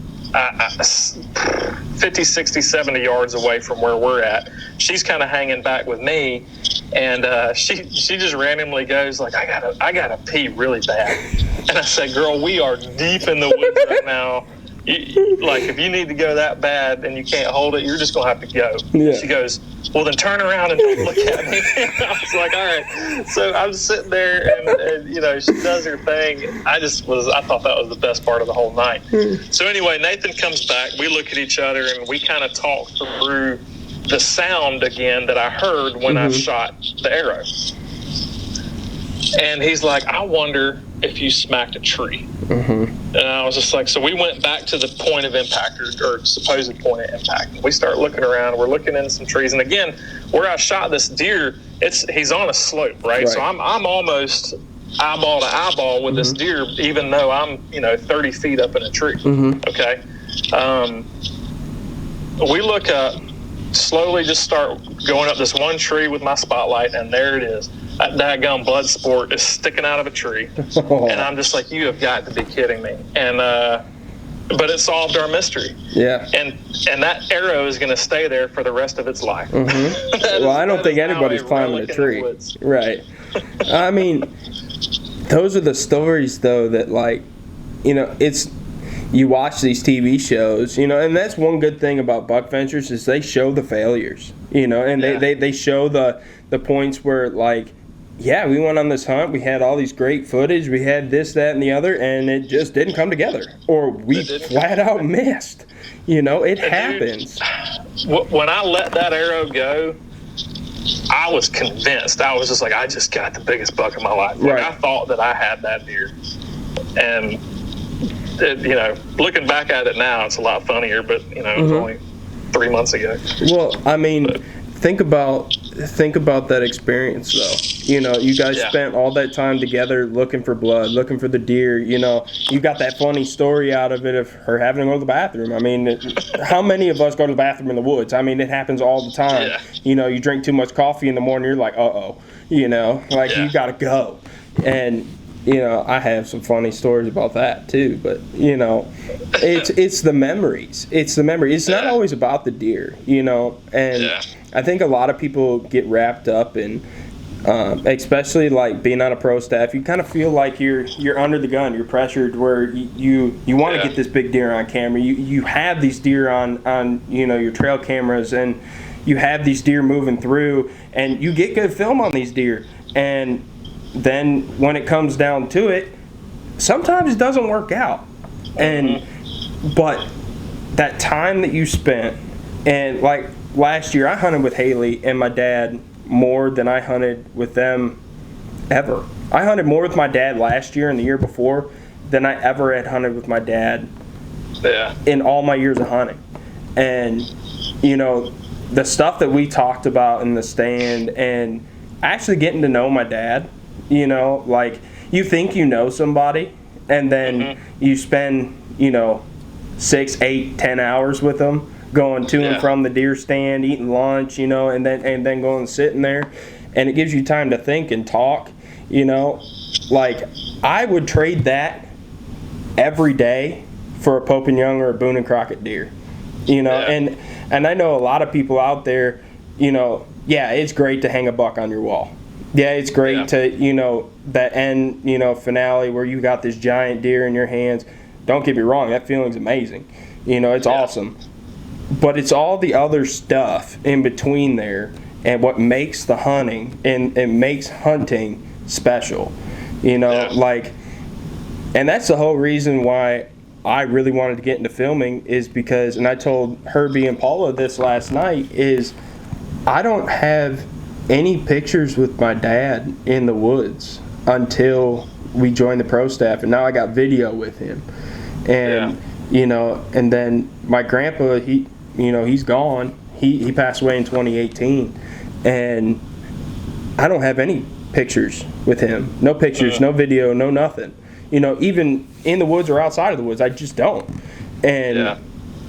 50, 60, 70 yards away from where we're at. She's kind of hanging back with me, and she just randomly goes like, I gotta pee really bad. And I said, girl, we are deep in the woods right now. Like, if you need to go that bad and you can't hold it, you're just going to have to go. Yeah. She goes, well, then turn around and don't look at me. I was like, all right. So I'm sitting there, and you know, she does her thing. I thought that was the best part of the whole night. So anyway, Nathan comes back. We look at each other, and we kind of talk through the sound again that I heard when I shot the arrow. And he's like, I wonder if you smacked a tree. And I was just like, so we went back to the point of impact, or supposed point of impact. We start looking around. We're looking in some trees, and again, where I shot this deer, he's on a slope, right? So I'm almost eyeball to eyeball with this deer, even though I'm 30 feet up in a tree. Okay, we look up, slowly just start going up this one tree with my spotlight, and there it is. That daggum blood sport is sticking out of a tree. And I'm just like, you have got to be kidding me. And but it solved our mystery. Yeah. And that arrow is going to stay there for the rest of its life. Mm-hmm. Well, I don't think anybody's climbing a tree. Right. I mean, those are the stories, though, that, like, you know, you watch these TV shows, you know, and that's one good thing about buck ventures is they show the failures, you know, and they show the points where, like, yeah, we went on this hunt, we had all these great footage, we had this, that, and the other, and it just didn't come together, or we flat out missed. You know, it happens. Dude, when I let that arrow go, I was convinced. I was just like, I just got the biggest buck of my life. Like, I thought that I had that deer. And, you know, looking back at it now, it's a lot funnier, but, you know, it was only 3 months ago. Well, I mean, think about that experience, though. You know, you guys spent all that time together looking for blood, looking for the deer. You know, you got that funny story out of it of her having to go to the bathroom. I mean, how many of us go to the bathroom in the woods? I mean, it happens all the time. Yeah. You know, you drink too much coffee in the morning, you're like, uh-oh. You know, like, you got to go. And, you know, I have some funny stories about that, too. But, you know, it's the memories. It's the memory. It's not always about the deer, you know. And I think a lot of people get wrapped up in, especially like being on a pro staff, you kind of feel like you're under the gun, you're pressured, where you want to get this big deer on camera. You have these deer on you know, your trail cameras, and you have these deer moving through, and you get good film on these deer. And then when it comes down to it, sometimes it doesn't work out. And but that time that you spent, and like last year I hunted with Haley and my dad more than I hunted with them ever. I hunted more with my dad last year and the year before than I ever had hunted with my dad in all my years of hunting. And, you know, the stuff that we talked about in the stand and actually getting to know my dad, you know, like, you think you know somebody, and then you spend, you know, 6, 8, 10 hours with them, going to and from the deer stand, eating lunch, you know, and then going and sitting there, and it gives you time to think and talk, you know. Like, I would trade that every day for a Pope and Young or a Boone and Crockett deer, you know. And I know a lot of people out there, you know, it's great to hang a buck on your wall. Yeah, it's great to, you know, that end, you know, finale where you got this giant deer in your hands. Don't get me wrong, that feeling's amazing. You know, it's awesome. But it's all the other stuff in between there, and what makes the hunting and makes hunting special. You know, like, and that's the whole reason why I really wanted to get into filming, is because, and I told Herbie and Paula this last night, is I don't have any pictures with my dad in the woods until we joined the pro staff, and now I got video with him. And you know, and then my grandpa, he's gone. He passed away in 2018, and I don't have any pictures with him. No pictures, no video, no nothing. You know, even in the woods or outside of the woods, I just don't. And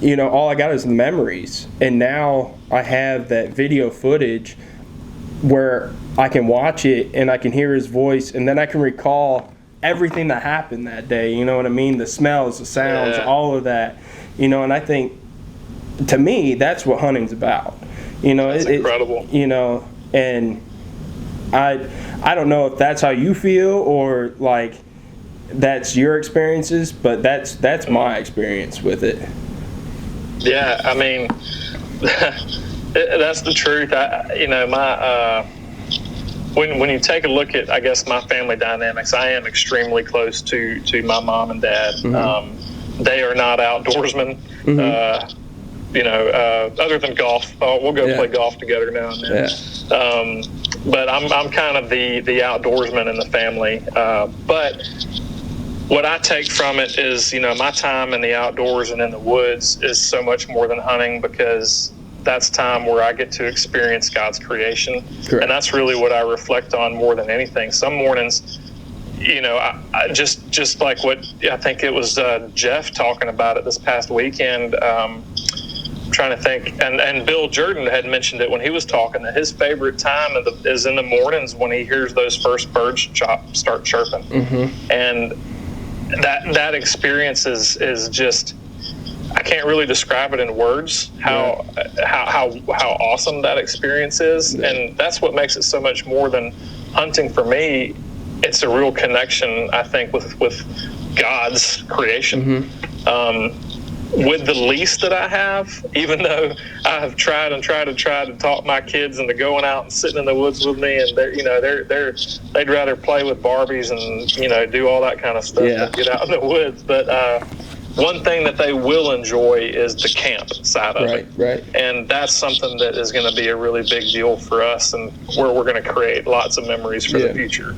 you know, all I got is the memories. And now I have that video footage where I can watch it and I can hear his voice, and then I can recall everything that happened that day. You know what I mean? The smells, the sounds, all of that. You know, and I think, to me, that's what hunting's about. You know, it's incredible. You know, and I don't know if that's how you feel or like that's your experiences, but that's my experience with it. Yeah, I mean, that's the truth. You know, when you take a look at, I guess, my family dynamics, I am extremely close to my mom and dad. They are not outdoorsmen. You know, other than golf. We'll go play golf together now and then. But I'm kind of the outdoorsman in the family. But what I take from it is, you know, my time in the outdoors and in the woods is so much more than hunting, because that's time where I get to experience God's creation. Correct. And that's really what I reflect on more than anything. Some mornings, you know, I just like what I think it was Jeff talking about it this past weekend. trying to think, and Bill Jordan had mentioned it when he was talking, that his favorite time is in the mornings when he hears those first birds start chirping. And that experience is just, I can't really describe it in words how awesome that experience is. And that's what makes it so much more than hunting for me. It's a real connection, I think, with God's creation. With the lease that I have, even though I have tried to talk my kids into going out and sitting in the woods with me, and they'd rather play with Barbies and do all that kind of stuff than get out in the woods. But one thing that they will enjoy is the camp side of it. Right. And that's something that is going to be a really big deal for us, and where we're going to create lots of memories for the future.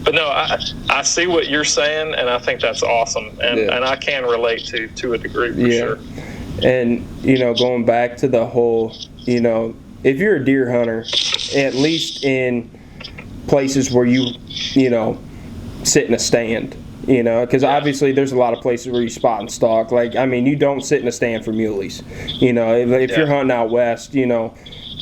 But no, I see what you're saying, and I think that's awesome. And I can relate to a degree for sure. And, going back to the whole, if you're a deer hunter, at least in places where you sit in a stand, because obviously there's a lot of places where you spot and stalk. You don't sit in a stand for muleys. If you're hunting out west,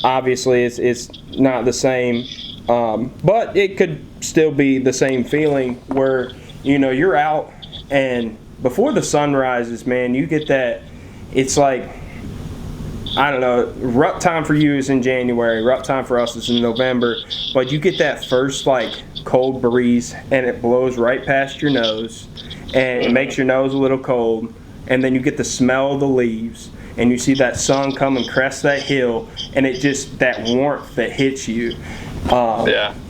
obviously it's not the same, but it could still be the same feeling where, you're out, and before the sun rises, man, you get that, it's like, I don't know, rut time for you is in January, rut time for us is in November, but you get that first, cold breeze, and it blows right past your nose, and it makes your nose a little cold, and then you get the smell of the leaves, and you see that sun come and crest that hill, and it just, that warmth that hits you.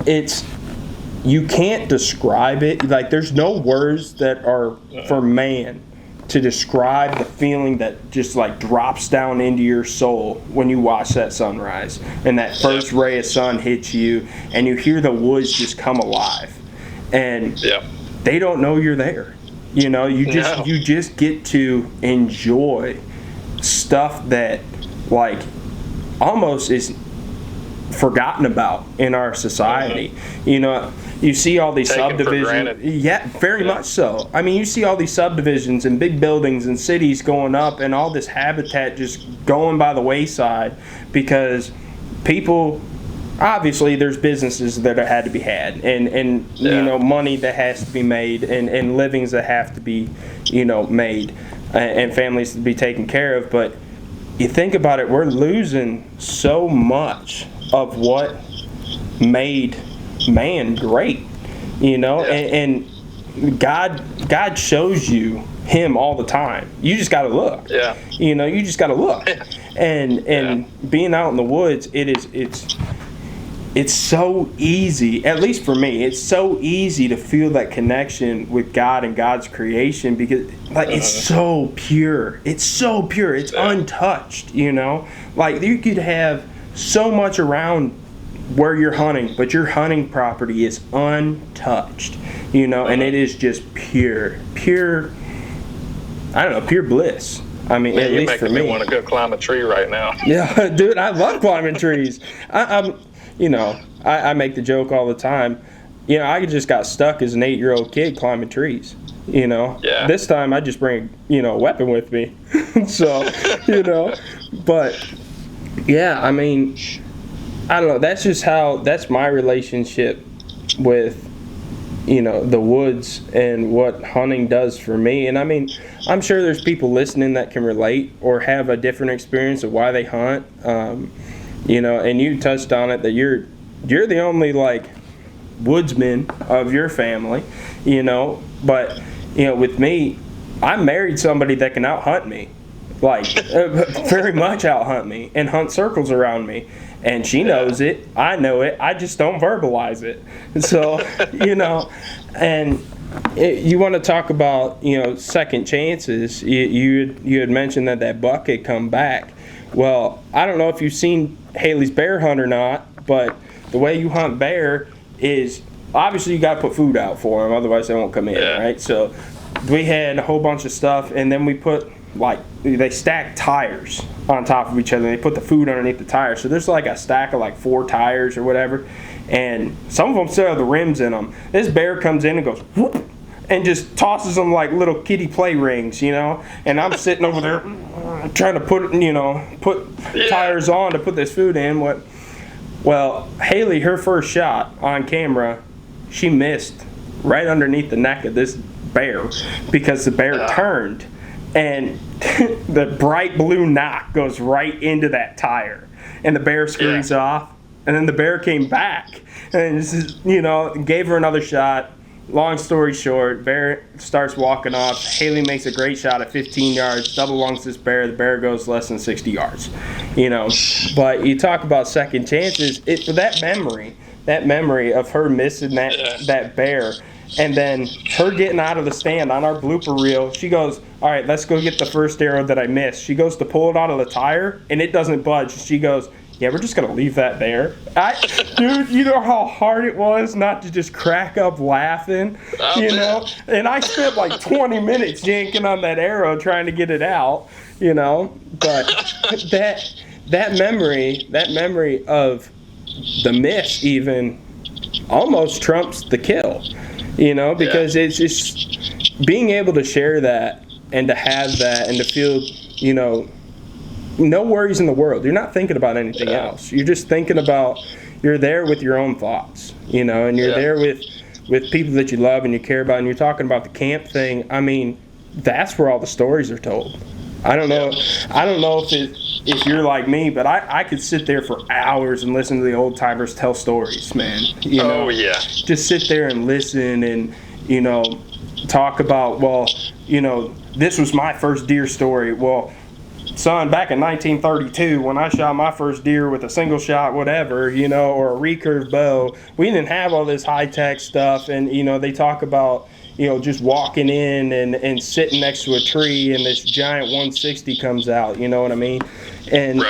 It's, you can't describe it. There's no words that are for man to describe the feeling that just drops down into your soul when you watch that sunrise and that first ray of sun hits you, and you hear the woods just come alive, and they don't know you're there. You just get to enjoy stuff that almost is forgotten about in our society. You see all these subdivisions. Very much so. You see all these subdivisions and big buildings and cities going up, and all this habitat just going by the wayside because people, obviously there's businesses that had to be had, and money that has to be made, and livings that have to be made, and families to be taken care of. But you think about it, we're losing so much of what made man great, and God shows you him all the time. You just got to look. You just got to look. And being out in the woods, it's so easy, at least for me, it's so easy to feel that connection with God and God's creation, because it's so pure. It's so pure. It's untouched, you could have so much around where you're hunting, but your hunting property is untouched, and it is just pure, I don't know, pure bliss. At least for me. You want to go climb a tree right now. Yeah, dude, I love climbing trees. I make the joke all the time. I just got stuck as an 8-year-old kid climbing trees. This time I just bring a weapon with me. So, but yeah, I don't know. That's my relationship with, the woods and what hunting does for me. And I'm sure there's people listening that can relate or have a different experience of why they hunt. And you touched on it, that you're the only woodsman of your family, but with me, I married somebody that can out hunt me, very much out hunt me and hunt circles around me. And she knows it. I know it. I just don't verbalize it. So, and you want to talk about, second chances. You had mentioned that buck had come back. Well, I don't know if you've seen Haley's bear hunt or not, but the way you hunt bear is obviously you got to put food out for them, otherwise they won't come in, right? So we had a whole bunch of stuff, and then we put they stack tires on top of each other, and they put the food underneath the tires. So there's a stack of 4 tires or whatever, and some of them still have the rims in them. This bear comes in and goes whoop, and just tosses them like little kiddie play rings, and I'm sitting over there trying to put tires on to put this food in. Well, Haley, her first shot on camera, she missed right underneath the neck of this bear because the bear turned, and the bright blue knock goes right into that tire, and the bear scurries off, and then the bear came back and gave her another shot. Long story short, bear starts walking off. Haley makes a great shot at 15 yards, double lungs this bear. The bear goes less than 60 yards. But you talk about second chances. That memory of her missing that bear, and then her getting out of the stand on our blooper reel. She goes, all right, let's go get the first arrow that I missed. She goes to pull it out of the tire, and it doesn't budge. She goes, yeah, we're just going to leave that there. Dude, you know how hard it was not to just crack up laughing, And I spent like 20 minutes yanking on that arrow trying to get it out, But that memory of the miss even almost trumps the kill, because it's just being able to share that and to have that and to feel, no worries in the world. You're not thinking about anything else. You're just thinking about, you're there with your own thoughts, and you're there with people that you love and you care about, and you're talking about the camp thing. I mean, that's where all the stories are told. I don't know if you're like me, but I could sit there for hours and listen to the old timers tell stories, man. Just sit there and listen and, talk about, this was my first deer story. Well, son, back in 1932, when I shot my first deer with a single shot, whatever, or a recurve bow, we didn't have all this high-tech stuff. And, they talk about, just walking in and sitting next to a tree and this giant 160 comes out, you know what I mean? And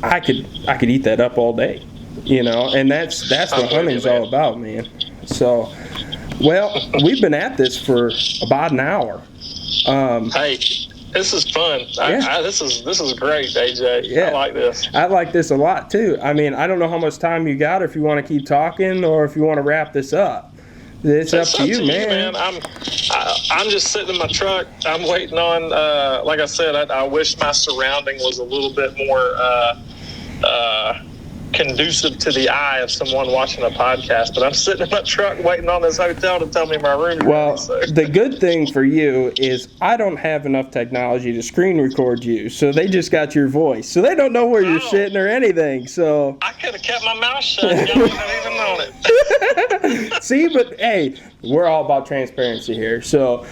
I could eat that up all day, and that's what hunting's all about, man. So, well, we've been at this for about an hour. Hey, this is fun. This is great, AJ. Yeah. I like this. I like this a lot too. I mean, I don't know how much time you got, or if you want to keep talking, or if you want to wrap this up. It's up to you, man. I'm just sitting in my truck. I'm waiting on. Like I said, I wish my surrounding was a little bit more conducive to the eye of someone watching a podcast, but I'm sitting in my truck waiting on this hotel to tell me my room. Well, the good thing for you is I don't have enough technology to screen record you, so they just got your voice, so they don't know where you're sitting or anything. So I could have kept my mouth shut. Y'all wouldn't have even known it. See, but hey, we're all about transparency here, so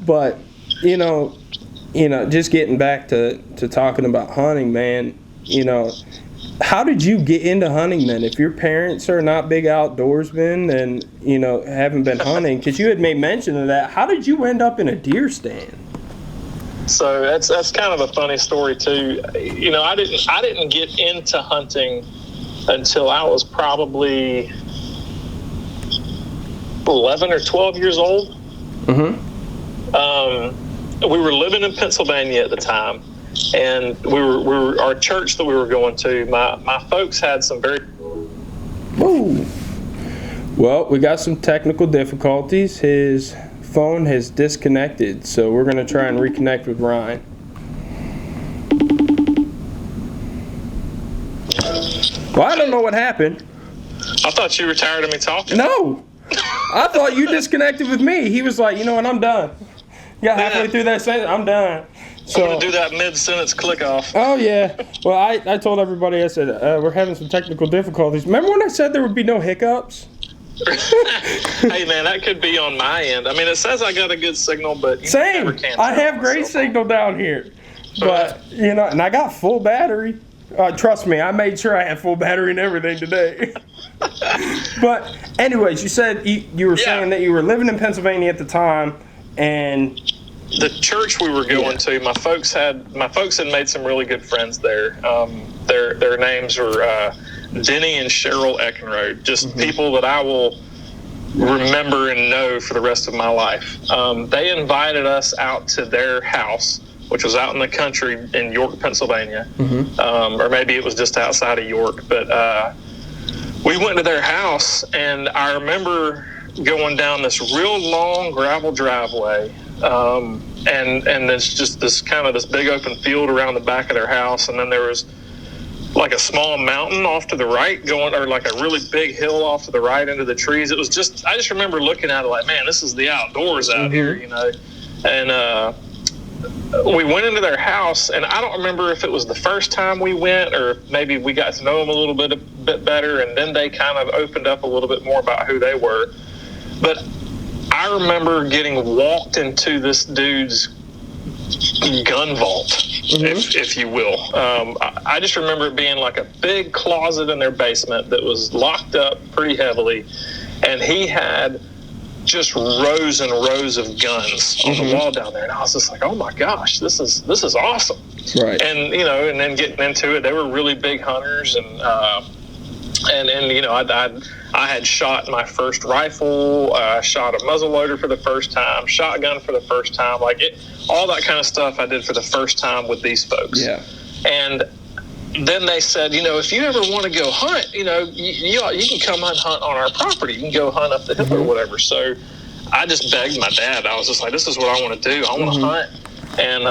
but just getting back to talking about hunting, man. How did you get into hunting then? If your parents are not big outdoorsmen and, haven't been hunting, because you had made mention of that, how did you end up in a deer stand? So that's kind of a funny story too. I didn't get into hunting until I was probably 11 or 12 years old. Mm-hmm. We were living in Pennsylvania at the time. And we were our church that we were going to. My folks had some very. Ooh. Well, we got some technical difficulties. His phone has disconnected, so we're going to try and reconnect with Ryan. Well, I don't know what happened. I thought you were tired of me talking. No, I thought you disconnected with me. He was like, you know what, I'm done. Got halfway through that sentence, I'm done. So, I'm going to do that mid-sentence click-off. Oh, yeah. Well, I told everybody, I said, we're having some technical difficulties. Remember when I said there would be no hiccups? Hey, man, that could be on my end. I mean, it says I got a good signal, but you never can. I have great signal down here. But, and I got full battery. Trust me, I made sure I had full battery and everything today. But anyways, you said you were saying that you were living in Pennsylvania at the time, and the church we were going to, my folks had made some really good friends there. Their names were Denny and Cheryl Eckenrode, just people that I will remember and know for the rest of my life. They invited us out to their house, which was out in the country in York, Pennsylvania, or maybe it was just outside of York. But we went to their house, and I remember going down this real long gravel driveway. and there's just this kind of this big open field around the back of their house, and then there was like a small mountain off to the right or like a really big hill off to the right into the trees. It was just, I just remember looking at it like, man, this is the outdoors out here, you know. And we went into their house, and I don't remember if it was the first time we went or maybe we got to know them a little bit better, and then they kind of opened up a little bit more about who they were. But I remember getting walked into this dude's gun vault, if you will. I just remember it being like a big closet in their basement that was locked up pretty heavily, and he had just rows and rows of guns on the wall down there, and I was just like, oh my gosh, this is awesome. Right. And you know, and then getting into it, they were really big hunters, and you know, I had shot my first rifle, shot a muzzleloader for the first time, shotgun for the first time, like all that kind of stuff I did for the first time with these folks. Yeah. And then they said, you know, if you ever want to go hunt, you know, you can come and hunt on our property. You can go hunt up the hill or whatever. So I just begged my dad. I was just like, this is what I want to do. I want to hunt. And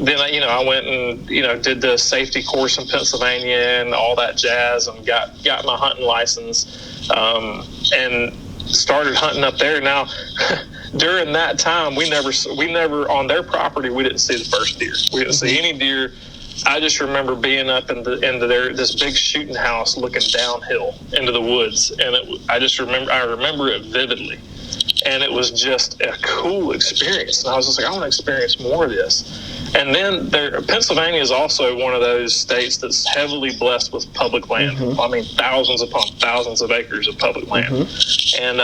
then, I went and, did the safety course in Pennsylvania and all that jazz, and got my hunting license, and started hunting up there. Now, during that time, we never on their property, we didn't see the first deer. We didn't see any deer. I just remember being up into this big shooting house looking downhill into the woods, and I remember it vividly. And it was just a cool experience. And I was just like, I want to experience more of this. And then Pennsylvania is also one of those states that's heavily blessed with public land. I mean, thousands upon thousands of acres of public land. And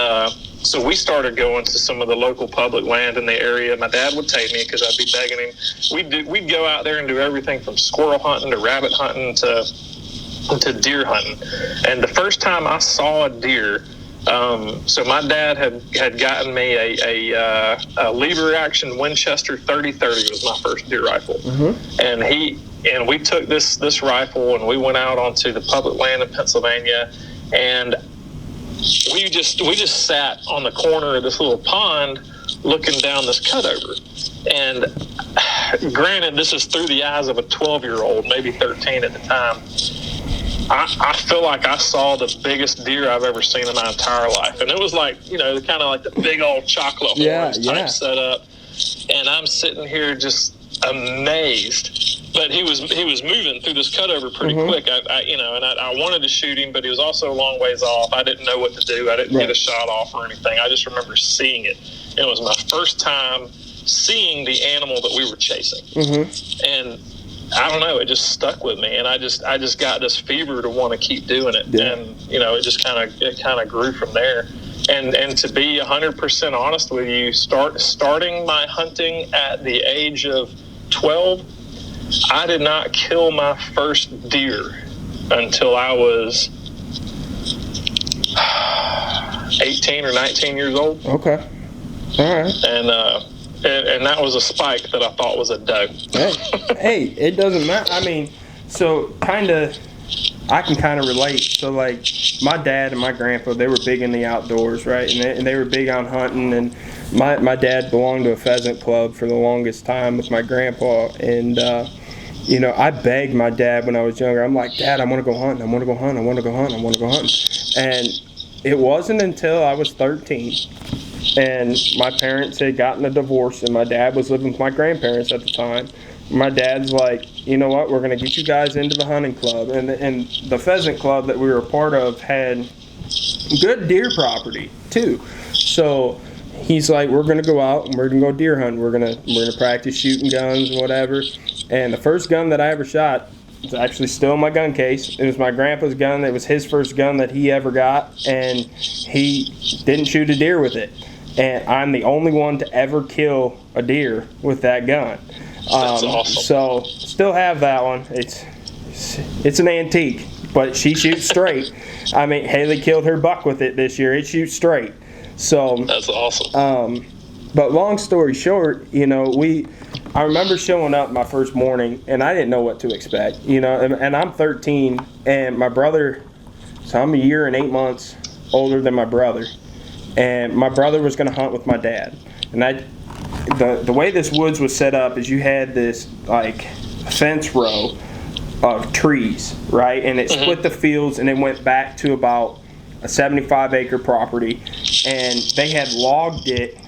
so we started going to some of the local public land in the area. My dad would take me because I'd be begging him. We'd go out there and do everything from squirrel hunting to rabbit hunting to deer hunting. And the first time I saw a deer, so my dad had gotten me a lever action Winchester 30-30 was my first deer rifle, and we took this rifle and we went out onto the public land in Pennsylvania, and we just sat on the corner of this little pond looking down this cutover. And granted, this is through the eyes of a 12-year-old, maybe 13 at the time. I feel like I saw the biggest deer I've ever seen in my entire life. And it was like, kind of like the big old chocolate horns type setup. And I'm sitting here just amazed. But he was moving through this cutover pretty quick. I wanted to shoot him, but he was also a long ways off. I didn't know what to do. I didn't get a shot off or anything. I just remember seeing it. It was my first time seeing the animal that we were chasing. And I don't know, it just stuck with me, and I just got this fever to want to keep doing it. And it just kind of grew from there. And to be 100% honest with you, starting my hunting at the age of 12, I did not kill my first deer until I was 18 or 19 years old. Okay. All right. And that was a spike that I thought was a doe. Hey, it doesn't matter. I mean, so I can kind of relate. So, like, my dad and my grandpa, they were big in the outdoors, right? And they were big on hunting. And my dad belonged to a pheasant club for the longest time with my grandpa. And, I begged my dad when I was younger. I'm like, Dad, I want to go hunting. I want to go hunt. I want to go hunt. I want to go hunting. And it wasn't until I was 13. And my parents had gotten a divorce, and my dad was living with my grandparents at the time. My dad's like, you know what, we're going to get you guys into the hunting club. And the pheasant club that we were a part of had good deer property, too. So he's like, we're going to go out and we're going to go deer hunting. We're going to practice shooting guns and whatever. And the first gun that I ever shot is actually still in my gun case. It was my grandpa's gun. It was his first gun that he ever got, and he didn't shoot a deer with it. And I'm the only one to ever kill a deer with that gun. That's awesome. So still have that one. It's an antique, but she shoots straight. I mean, Haley killed her buck with it this year. It shoots straight. So that's awesome. But long story short, I remember showing up my first morning, and I didn't know what to expect. And I'm 13, and my brother, so I'm a year and 8 months older than my brother. And my brother was going to hunt with my dad. And the way this woods was set up is you had this like fence row of trees, right? And it split the fields, and it went back to about a 75-acre property, and they had logged it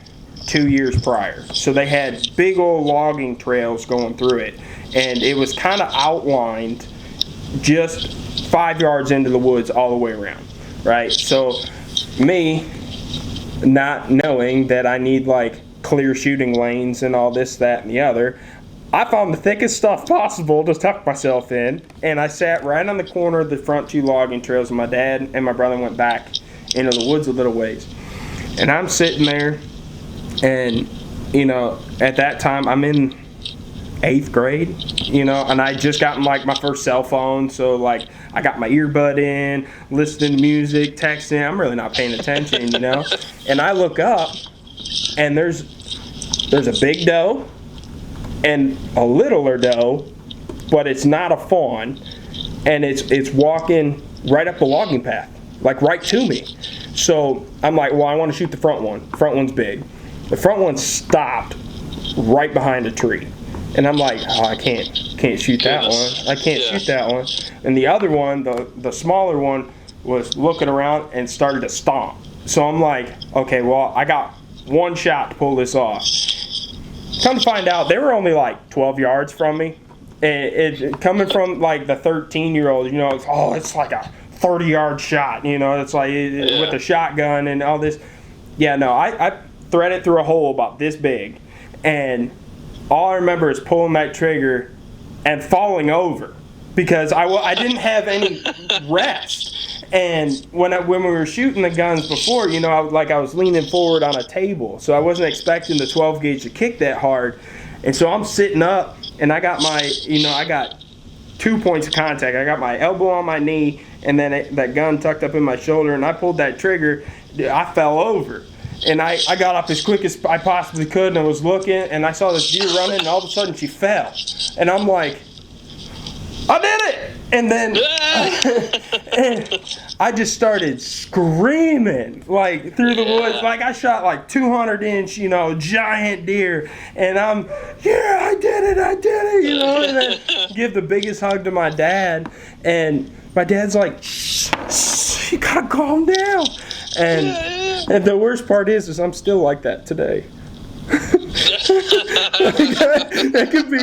2 years prior. So they had big old logging trails going through it, and it was kind of outlined just 5 yards into the woods all the way around, right? So me not knowing that I need like clear shooting lanes and all this, that, and the other, I found the thickest stuff possible to tuck myself in, and I sat right on the corner of the front 2 logging trails, and my dad and my brother went back into the woods a little ways. And I'm sitting there, and, you know, at that time, I'm in 8th grade, you know, and I just gotten, like, my first cell phone, so, like, I got my earbud in, listening to music, texting, I'm really not paying attention, you know, and I look up, and there's a big doe, and a littler doe, but it's not a fawn, and it's walking right up the logging path, like right to me. So I'm like, well, I want to shoot the front one. Front one's big. The front one stopped right behind a tree, and I'm like, oh, I can't shoot that one. I can't shoot that one. And the other one, the smaller one, was looking around and started to stomp. So I'm like, okay, well, I got one shot to pull this off. Come to find out, they were only like 12 yards from me. It coming from like the 13-year-old, you know, it's like a 30-yard shot, you know, it's like with a shotgun and all this. Yeah, no, I threaded through a hole about this big, and all I remember is pulling that trigger and falling over because I didn't have any rest. And when we were shooting the guns before, you know, I was leaning forward on a table, so I wasn't expecting the 12 gauge to kick that hard. And so I'm sitting up, and I got I got 2 points of contact. I got my elbow on my knee, and then that gun tucked up in my shoulder, and I pulled that trigger. I fell over. And I got up as quick as I possibly could, and I was looking, and I saw this deer running, and all of a sudden she fell. And I'm like, I did it! And then and I just started screaming, like, through the woods. Like, I shot, like, 200-inch, you know, giant deer. And I'm, I did it, you know. And then give the biggest hug to my dad. And my dad's like, shh, you gotta calm down. And the worst part is I'm still like that today. That could be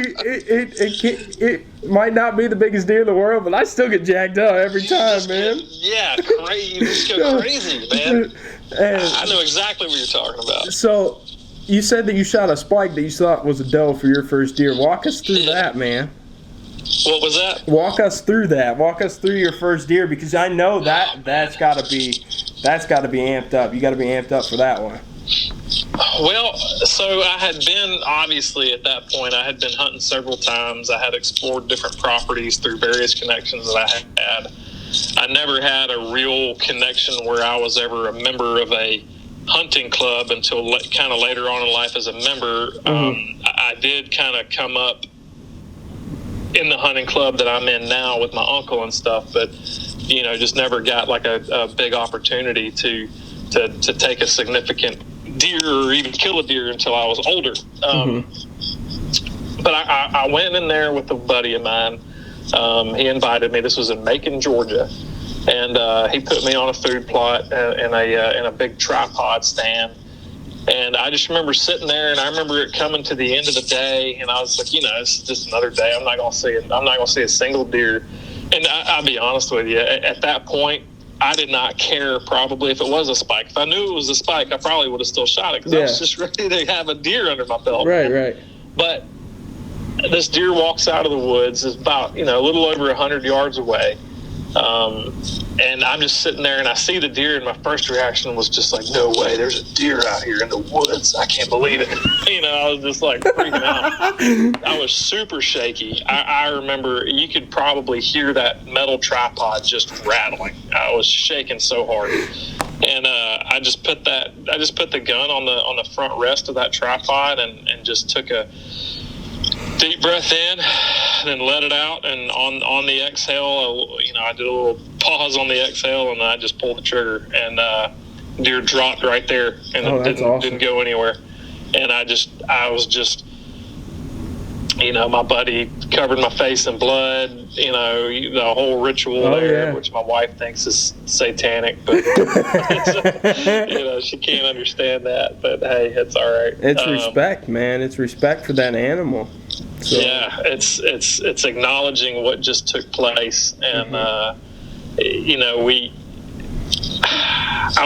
it might not be the biggest deer in the world, but I still get jacked up every time, man. Yeah, crazy. You just go crazy, man. And I know exactly what you're talking about. So you said that you shot a spike that you thought was a doe for your first deer. Walk us through that, man. What was that? Walk us through that. Walk us through your first deer, because I know that's got to be amped up. You got to be amped up for that one. Well, so I had been, obviously at that point, I had been hunting several times. I had explored different properties through various connections that I had. I never had a real connection where I was ever a member of a hunting club until kind of later on in life as a member. I did kind of come up in the hunting club that I'm in now with my uncle and stuff, but, you know, just never got like a big opportunity to take a significant deer or even kill a deer until I was older. But I went in there with a buddy of mine. He invited me. This was in Macon, Georgia, and he put me on a food plot in a big tripod stand. And I just remember sitting there, and I remember it coming to the end of the day, and I was like, you know, it's just another day. I'm not gonna see a single deer. And I'll be honest with you, at that point, I did not care probably if it was a spike. If I knew it was a spike, I probably would have still shot it, because I was just ready to have a deer under my belt. Right. But this deer walks out of the woods. It's about, you know, a little over 100 yards away. And I'm just sitting there, and I see the deer, and my first reaction was just like, no way, there's a deer out here in the woods. I can't believe it. You know, I was just like freaking out. I was super shaky. I remember you could probably hear that metal tripod just rattling. I was shaking so hard. And I just put the gun on the front rest of that tripod and just took a deep breath in, then let it out, and on the exhale, I did a little pause on the exhale, and I just pulled the trigger, and deer dropped right there, and awesome. didn't go anywhere. and I was just, my buddy covered my face in blood, the whole ritual there, which my wife thinks is satanic, but she can't understand that. But hey, it's all right. It's respect, man. It's respect for that animal. So. Yeah, it's acknowledging what just took place, and I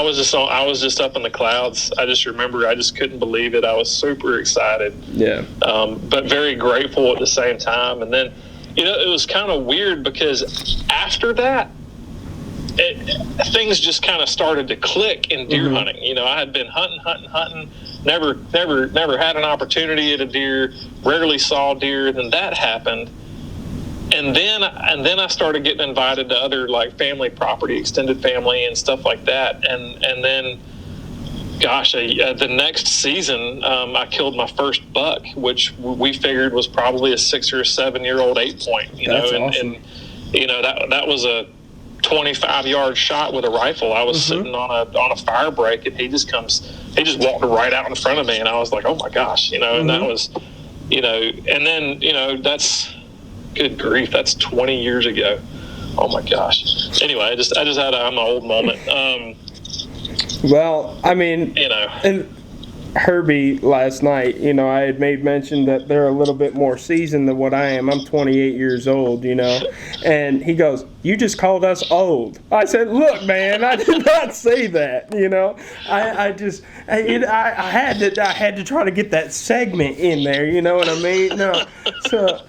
was just up in the clouds. I just remember I just couldn't believe it. I was super excited. Yeah. But very grateful at the same time. And then, it was kind of weird because after that, things just kind of started to click in deer hunting. I had been hunting, never had an opportunity at a deer, rarely saw deer. Then that happened. And then I started getting invited to other like family property, extended family and stuff like that. And then, gosh, the next season, I killed my first buck, which we figured was probably a 6 or 7 year old 8-point. That's awesome. That was a 25-yard shot with a rifle. I was sitting on a fire break, and he just walked right out in front of me, and I was like, oh my gosh, and that was, and then that's. Good grief, that's 20 years ago. Oh my gosh. Anyway, I just had an old moment. Well, I mean, and Herbie last night, I had made mention that they're a little bit more seasoned than what I am. I'm 28 years old, and he goes, "You just called us old." I said, "Look, man, I did not say that." I had to try to get that segment in there. You know what I mean? No, so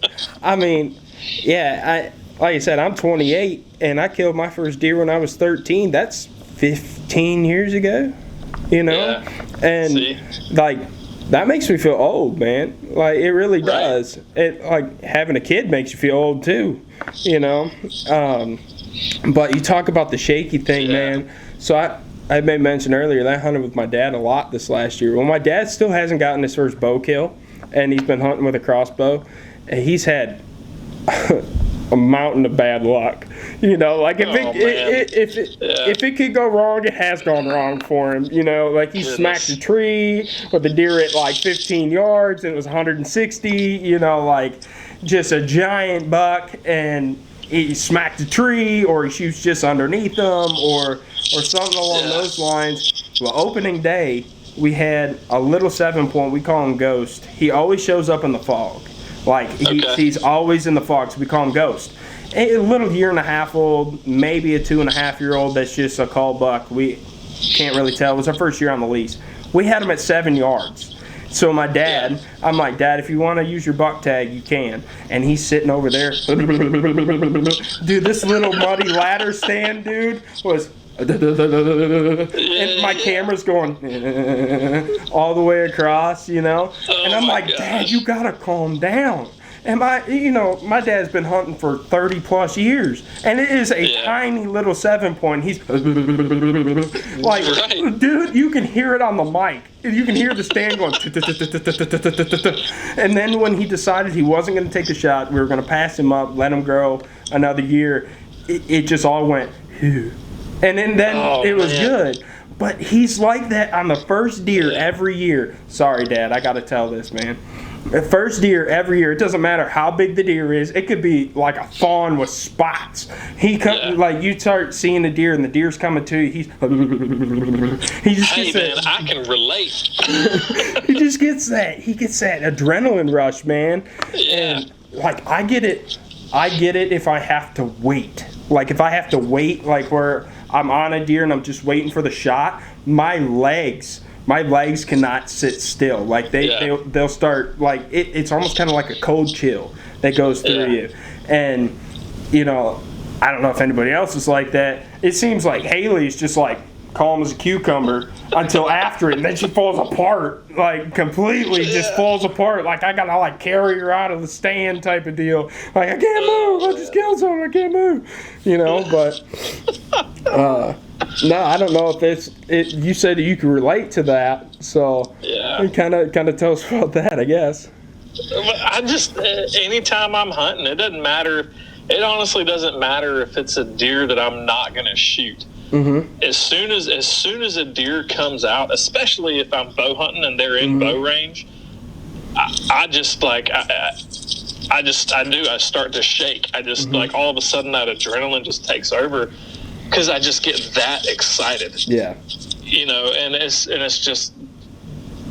I mean, yeah, like I said, I'm 28, and I killed my first deer when I was 13. That's 15 years ago. Yeah. And like that makes me feel old, man. Like it really does. Right. It like having a kid makes you feel old too, But you talk about the shaky thing, man. So I made mention earlier that I hunted with my dad a lot this last year. Well, my dad still hasn't gotten his first bow kill, and he's been hunting with a crossbow. And he's had a mountain of bad luck. Like if it could go wrong, it has gone wrong for him. Like he smacked a tree with a deer at like 15 yards and it was 160, like just a giant buck, and he smacked a tree or he shoots just underneath them or something along those lines. Well, opening day, we had a little 7-point, we call him Ghost. He always shows up in the fog. Like he's always in the fog, so we call him Ghost. A little 1.5-year-old, maybe a 2.5-year-old that's just a call buck. We can't really tell. It was our first year on the lease. We had him at 7 yards. So my dad, I'm like, Dad, if you want to use your buck tag, you can. And he's sitting over there. Dude, this little muddy ladder stand, dude, was... and my camera's going all the way across, and I'm like, Dad, you gotta calm down. And my dad's been hunting for 30 plus years, and it is a tiny little 7-point. He's like, dude, you can hear it on the mic. You can hear the stand going. And then when he decided he wasn't going to take the shot, we were going to pass him up, let him grow another year. It just all went. Phew. And then it was good. But he's like that on the first deer every year. Sorry, Dad, I got to tell this, man. The first deer every year, it doesn't matter how big the deer is. It could be like a fawn with spots. Like you start seeing the deer and the deer's coming to you. He just gets that. I can relate. He just gets that. He gets that adrenaline rush, man. Yeah. And like I get it if I have to wait. Like if I have to wait, like where I'm on a deer and I'm just waiting for the shot, my legs cannot sit still. Like they'll start like it's almost kind of like a cold chill that goes through you. And I don't know if anybody else is like that. It seems like Haley's just like calm as a cucumber until after it, and then she falls apart, like completely just falls apart. Like I gotta like carry her out of the stand type of deal. Like I can't move. I just killed someone. I can't move. But no, I don't know if it's. You said that you could relate to that, so kind of tell us about that, I guess. I just anytime I'm hunting, it doesn't matter it honestly doesn't matter if it's a deer that I'm not going to shoot. Mm-hmm. As soon as a deer comes out, especially if I'm bow hunting and they're in bow range, I start to shake. I just like all of a sudden that adrenaline just takes over because I just get that excited. Yeah. And it's just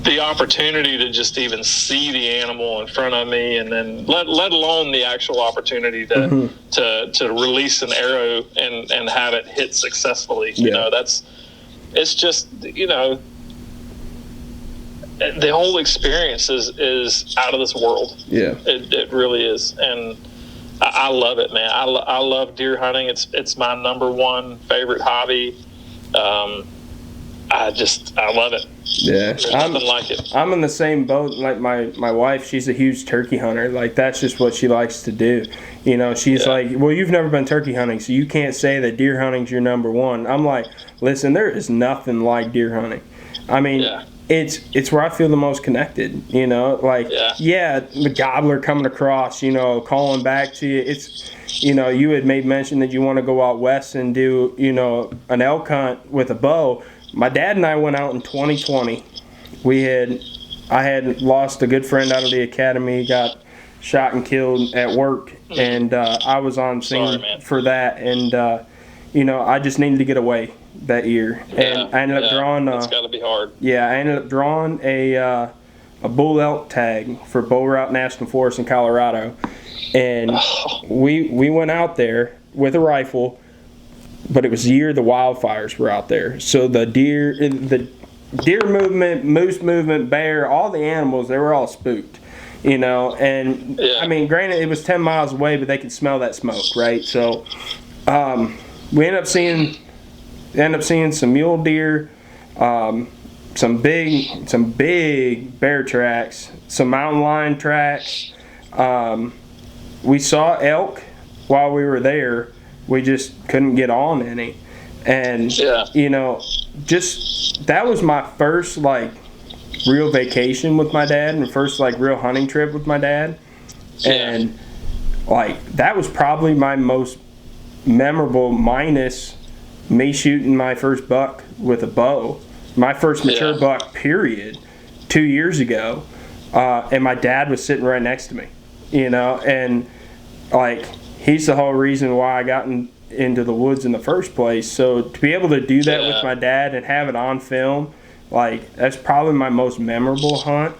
the opportunity to just even see the animal in front of me, and then let alone the actual opportunity to release an arrow and have it hit successfully. It's just, the whole experience is out of this world. Yeah. It really is. And I love it, man. I love deer hunting. It's my number one favorite hobby. I love it. Yeah, There's nothing like it. I'm in the same boat. Like my wife, she's a huge turkey hunter. Like that's just what she likes to do. She's like, well, you've never been turkey hunting, so you can't say that deer hunting's your number one. I'm like, listen, there is nothing like deer hunting. I mean, it's where I feel the most connected. The gobbler coming across, calling back to you. It's, you had made mention that you want to go out west and do, an elk hunt with a bow. My dad and I went out in 2020. I had lost a good friend out of the academy, got shot and killed at work, and I was on scene for that. And I just needed to get away that year, and I ended up drawing. It's got to be hard. Yeah, I ended up drawing a bull elk tag for Bow Route National Forest in Colorado, and we went out there with a rifle. But it was the year the wildfires were out there. So the deer movement, moose movement, bear, all the animals, they were all spooked, And I mean, granted, it was 10 miles away, but they could smell that smoke, right? So we ended up seeing some mule deer, some big bear tracks, some mountain lion tracks. We saw elk while we were there. We just couldn't get on any. And, just that was my first, real vacation with my dad and first, real hunting trip with my dad. Yeah. And, that was probably my most memorable, minus me shooting my first buck with a bow. My first mature buck, period, 2 years ago. And my dad was sitting right next to me, and, he's the whole reason why I got into the woods in the first place. So to be able to do that with my dad and have it on film, that's probably my most memorable hunt.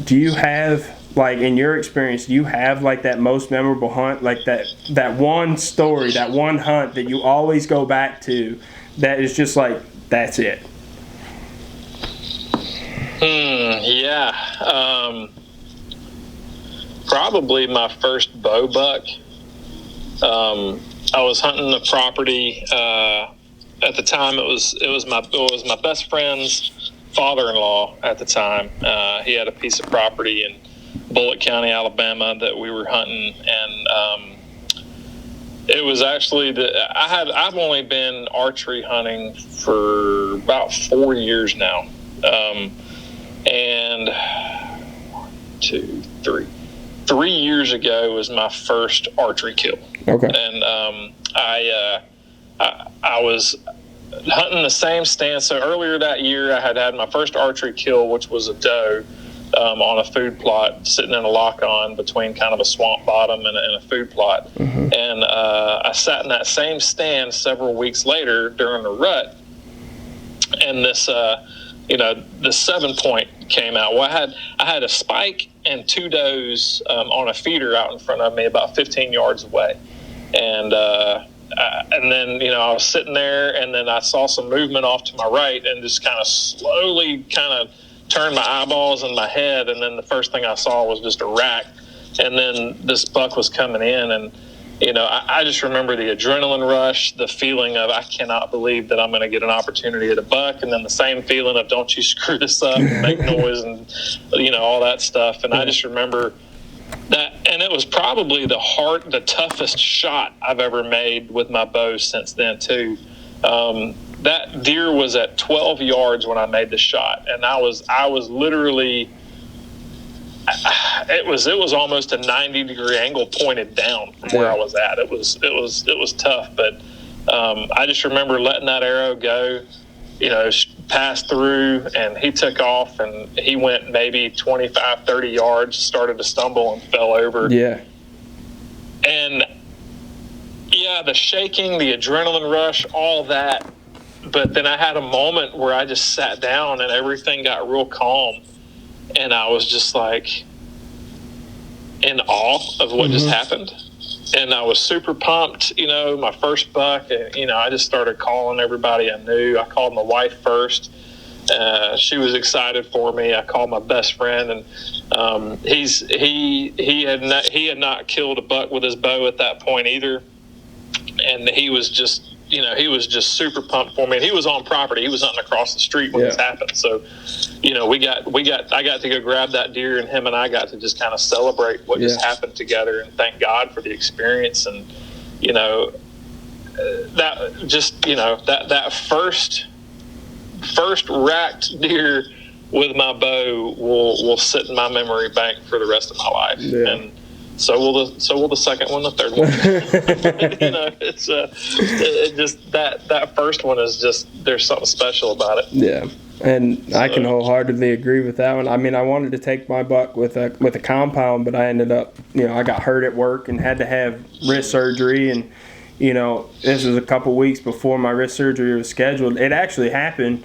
Do you have, in your experience, do you have, that most memorable hunt, that one story, that one hunt that you always go back to that is just that's it? Probably my first bow buck. I was hunting the property. At the time, it was my best friend's father-in-law. At the time, he had a piece of property in Bullitt County, Alabama, that we were hunting, and it was actually I've only been archery hunting for about 4 years now, and 3 years ago was my first archery kill. Okay. And I was hunting the same stand. So earlier that year, I had my first archery kill, which was a doe on a food plot, sitting in a lock-on between kind of a swamp bottom and a food plot. Mm-hmm. And I sat in that same stand several weeks later during the rut, and this the 7-point came out. Well, I had a spike and 2 does on a feeder out in front of me about 15 yards away. And then, I was sitting there, and then I saw some movement off to my right and just kind of slowly turned my eyeballs and my head. And then the first thing I saw was just a rack. And then this buck was coming in, and, I just remember the adrenaline rush, the feeling of I cannot believe that I'm going to get an opportunity at a buck, and then the same feeling of don't you screw this up and make noise and, all that stuff. And I just remember that, and it was probably the toughest shot I've ever made with my bow since then too. That deer was at 12 yards when I made the shot, and I was literally, it was almost a 90-degree angle pointed down from where I was at. It was tough, but I just remember letting that arrow go, pass through, and he took off, and he went maybe 25, 30 yards, started to stumble and fell over. Yeah. And yeah, the shaking, the adrenaline rush, all that. But then I had a moment where I just sat down and everything got real calm. And I was just like in awe of what just happened. And I was super pumped, my first buck. And, I just started calling everybody I knew. I called my wife first. She was excited for me. I called my best friend, and he had not killed a buck with his bow at that point either. And he was just super pumped for me. And he was on property. He was hunting across the street when this happened. So, I got to go grab that deer, and him and I got to just kind of celebrate what just happened together and thank God for the experience. And, that first racked deer with my bow will sit in my memory bank for the rest of my life. Yeah. And so will the second one, the third one. It's it just that first one is just, there's something special about it. Yeah. And I can wholeheartedly agree with that one. I mean, I wanted to take my buck with a compound, but I ended up, I got hurt at work and had to have wrist surgery. And, this was a couple weeks before my wrist surgery was scheduled. It actually happened.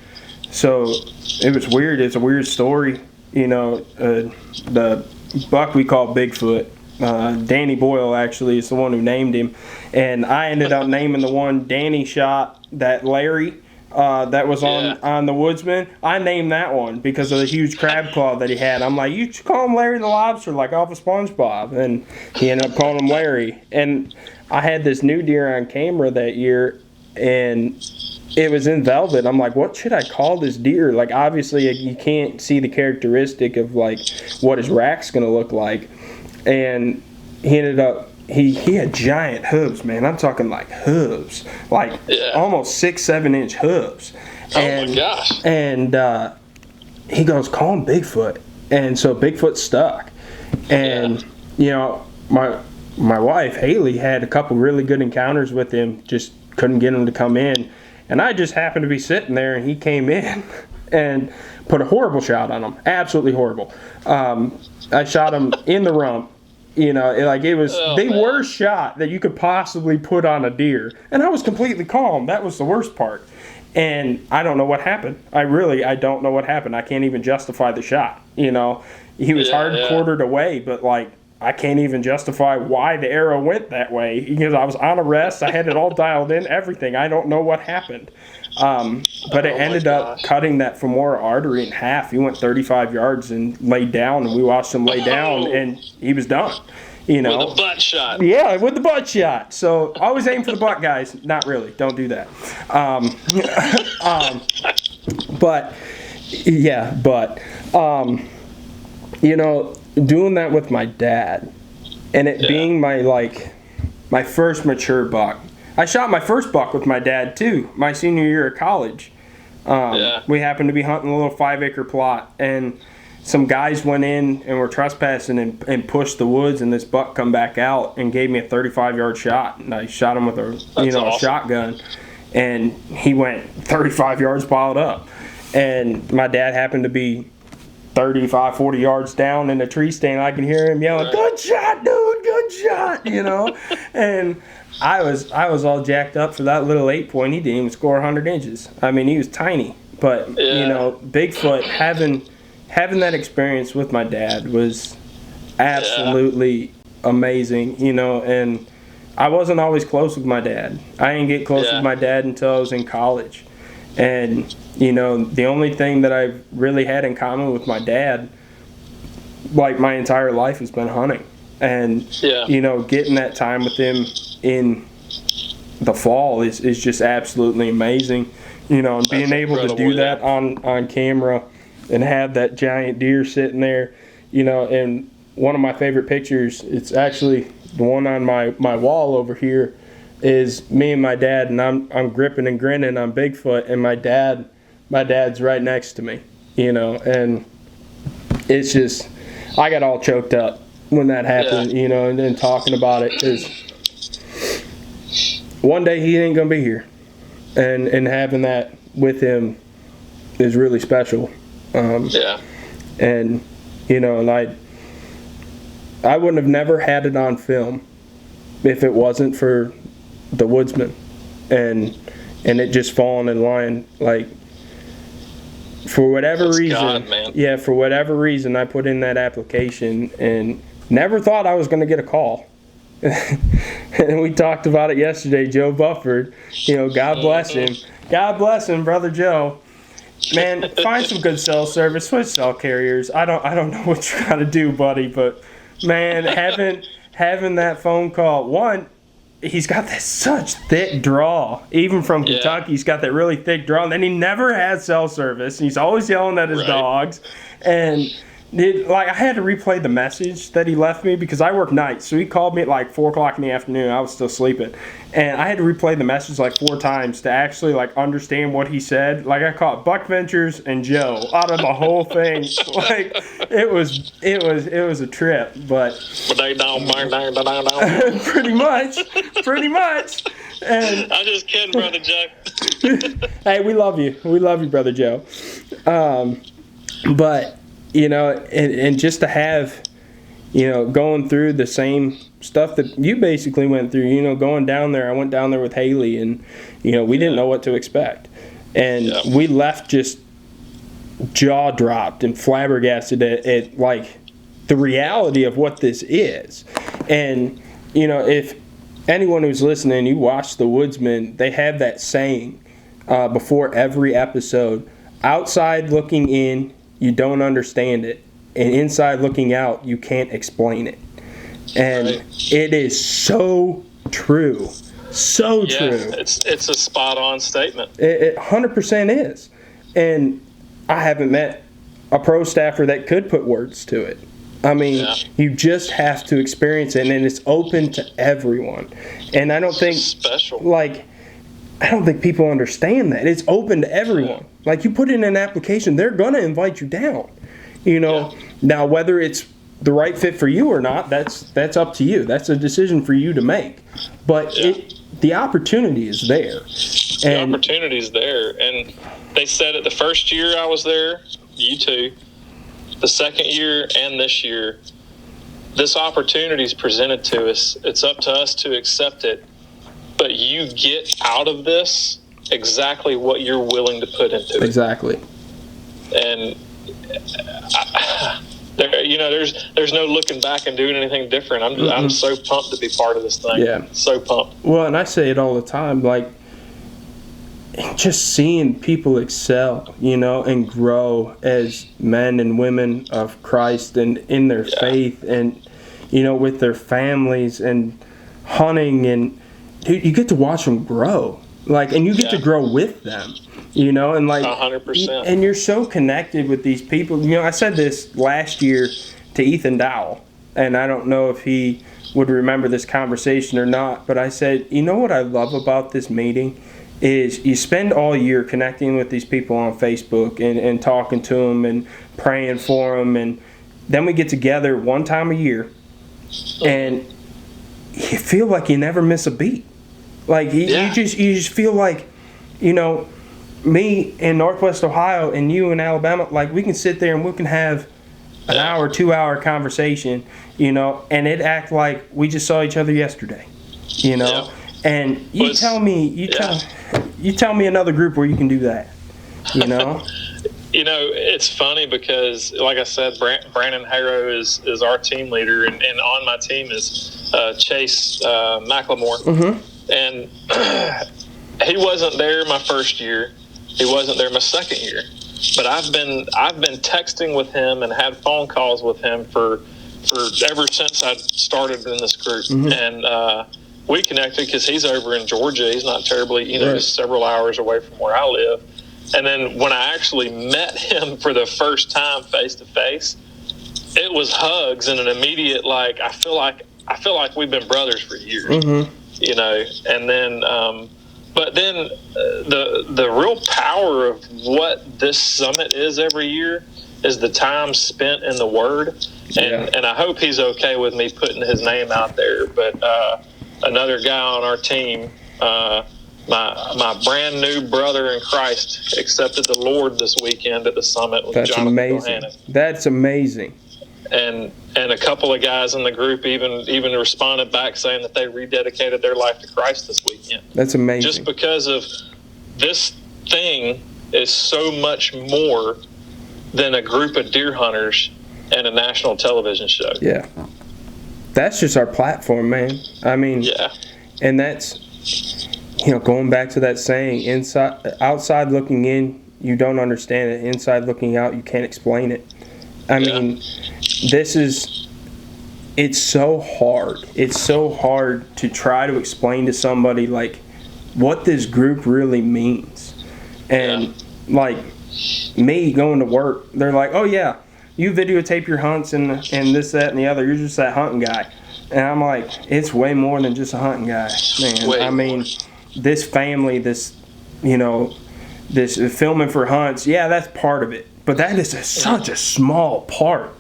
So it was weird. It's a weird story. The buck we call Bigfoot, Danny Boyle actually is the one who named him. And I ended up naming the one Danny shot, that Larry, that was on the Woodsman. I named that one because of the huge crab claw that he had. I'm like, you should call him Larry the Lobster, like off of SpongeBob. And he ended up calling him Larry. And I had this new deer on camera that year, and it was in velvet. I'm like, what should I call this deer? Like, obviously, you can't see the characteristic of, like, what his rack's going to look like. And he ended up, he had giant hooves, man. I'm talking, like, hooves. Like, almost 6-7 inch hooves. My gosh. And he goes, call him Bigfoot. And so Bigfoot stuck. And, my wife, Haley, had a couple really good encounters with him, just couldn't get him to come in. And I just happened to be sitting there, and he came in and put a horrible shot on him. Absolutely horrible. I shot him in the rump. It was the worst shot that you could possibly put on a deer. And I was completely calm. That was the worst part. And I don't know what happened. I don't know what happened. I can't even justify the shot. He was hard-quartered away, but, like, I can't even justify why the arrow went that way because I was on a rest. I had it all dialed in, everything. I don't know what happened. But it ended up cutting that femoral artery in half. He went 35 yards and laid down, and we watched him lay down, and he was done. With the butt shot. Yeah, with the butt shot. So always aim for the butt, guys. Not really. Don't do that. Doing that with my dad, and it being my first mature buck. I shot my first buck with my dad too, my senior year of college. We happened to be hunting a little 5-acre plot, and some guys went in and were trespassing and pushed the woods, and this buck come back out and gave me a 35-yard shot, and I shot him with a shotgun, and he went 35 yards piled up, and my dad happened to be 35, 40 yards down in a tree stand. I can hear him yelling, "Good shot, dude, good shot," and I was all jacked up for that little 8-point. He didn't even score 100 inches. I mean, he was tiny, but Bigfoot, having that experience with my dad was absolutely amazing, and I wasn't always close with my dad. I didn't get close with my dad until I was in college. And, the only thing that I've really had in common with my dad, like my entire life, has been hunting. And, getting that time with him in the fall is just absolutely amazing. And being able to do that on camera and have that giant deer sitting there, and one of my favorite pictures, it's actually the one on my wall over here, is me and my dad, and I'm gripping and grinning on Bigfoot, and my dad's right next to me, and it's just, I got all choked up when that happened, Yeah. and then talking about it, because one day he ain't going to be here. And having that with him is really special. Yeah. And, and I wouldn't have never had it on film if it wasn't for the Woodsman. And it just falling in line, like, for whatever That's reason. God, man. Yeah, for whatever reason, I put in that application and never thought I was going to get a call. And we talked about it yesterday. Joe Bufford, God bless him. God bless him, brother Joe. Man, find some good cell service. Switch cell carriers. I don't know what you got to do, buddy, but man, having that phone call. One, he's got that such thick draw. Even from Kentucky, he's got that really thick draw. And then he never has cell service. He's always yelling at his dogs. And I had to replay the message that he left me because I work nights. So he called me at like 4 o'clock in the afternoon. I was still sleeping. And I had to replay the message like 4 times to actually understand what he said. Like, I caught Buck Ventures and Joe out of the whole thing. Like, it was a trip, but pretty much. And I'm just kidding, brother Joe. hey, we love you, brother Joe. But and just to have, going through the same stuff that you basically went through, going down there. I went down there with Haley, and, we didn't know what to expect. And we left just jaw dropped and flabbergasted at the reality of what this is. And, if anyone who's listening, you watch The Woodsman, they have that saying before every episode: outside looking in, you don't understand it, and inside looking out, you can't explain it. And it is so true. So true. It's a spot-on statement. It 100% is. And I haven't met a pro staffer that could put words to it. I mean, you just have to experience it, and it's open to everyone. And I don't think I don't think people understand that. It's open to everyone. Like, you put in an application, they're going to invite you down. Now whether it's the right fit for you or not, that's up to you. That's a decision for you to make. But the opportunity is there. The opportunity is there. And they said it the first year I was there, you too, the second year and this year, this opportunity is presented to us. It's up to us to accept it. But you get out of this exactly what you're willing to put into it. Exactly. And there's no looking back and doing anything different. I'm so pumped to be part of this thing. Yeah. So pumped. Well, and I say it all the time, just seeing people excel, and grow as men and women of Christ and in their faith and, with their families and hunting, and you get to watch them grow. And you get to grow with them, and 100%. And you're so connected with these people. I said this last year to Ethan Dowell, and I don't know if he would remember this conversation or not, but I said, what I love about this meeting is you spend all year connecting with these people on Facebook and talking to them and praying for them, and then we get together one time a year, and you feel like you never miss a beat. You just feel like, me in Northwest Ohio and you in Alabama, we can sit there and we can have an hour, 2 hour conversation, and it act like we just saw each other yesterday, and you tell me another group where you can do that, It's funny because, like I said, Brandon Harrow is our team leader, and on my team is Chase McLemore. Mm-hmm. And he wasn't there my first year. He wasn't there my second year. But I've been texting with him and had phone calls with him for ever since I started in this group. Mm-hmm. And we connected because he's over in Georgia. He's not terribly, just several hours away from where I live. And then when I actually met him for the first time face to face, it was hugs and an immediate I feel like we've been brothers for years. Mm-hmm. And then but then the real power of what this summit is every year is the time spent in the Word. And I hope he's okay with me putting his name out there. But another guy on our team, my brand new brother in Christ, accepted the Lord this weekend at the summit with Jonathan amazing. Bohannon. That's amazing. And a couple of guys in the group even responded back saying that they rededicated their life to Christ this weekend. That's amazing. Just because of this thing is so much more than a group of deer hunters and a national television show. Yeah. That's just our platform, man. I mean, and that's, going back to that saying, outside looking in, you don't understand it. Inside looking out, you can't explain it. I mean, it's so hard. It's so hard to try to explain to somebody, like, what this group really means. And, like, me going to work, they're like, oh, yeah, you videotape your hunts and this, that, and the other. You're just that hunting guy. And I'm like, it's way more than just a hunting guy, man. I mean, this family, this filming for hunts, that's part of it. But that is such a small part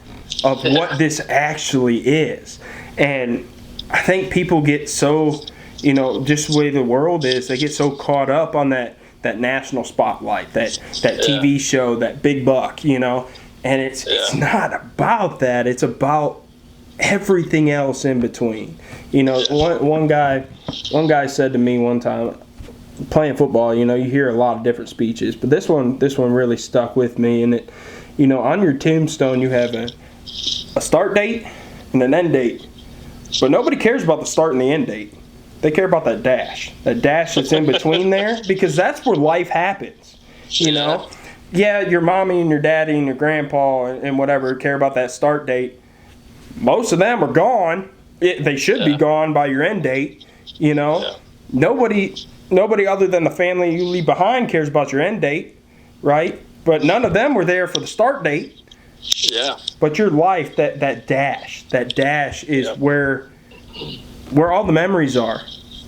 of what this actually is. And I think people get so, just the way the world is, they get so caught up on that national spotlight, that TV show, that big buck, and it's not about that. It's about everything else in between. One guy said to me one time, playing football, you hear a lot of different speeches, but this one really stuck with me. And it, on your tombstone you have a start date and an end date, but nobody cares about the start and the end date. They care about that dash that's in between there, because that's where life happens. Your mommy and your daddy and your grandpa and whatever care about that start date. Most of them are gone. They should be gone by your end date. Nobody other than the family you leave behind cares about your end date, right? But none of them were there for the start date. Yeah. But your life, that dash is where all the memories are.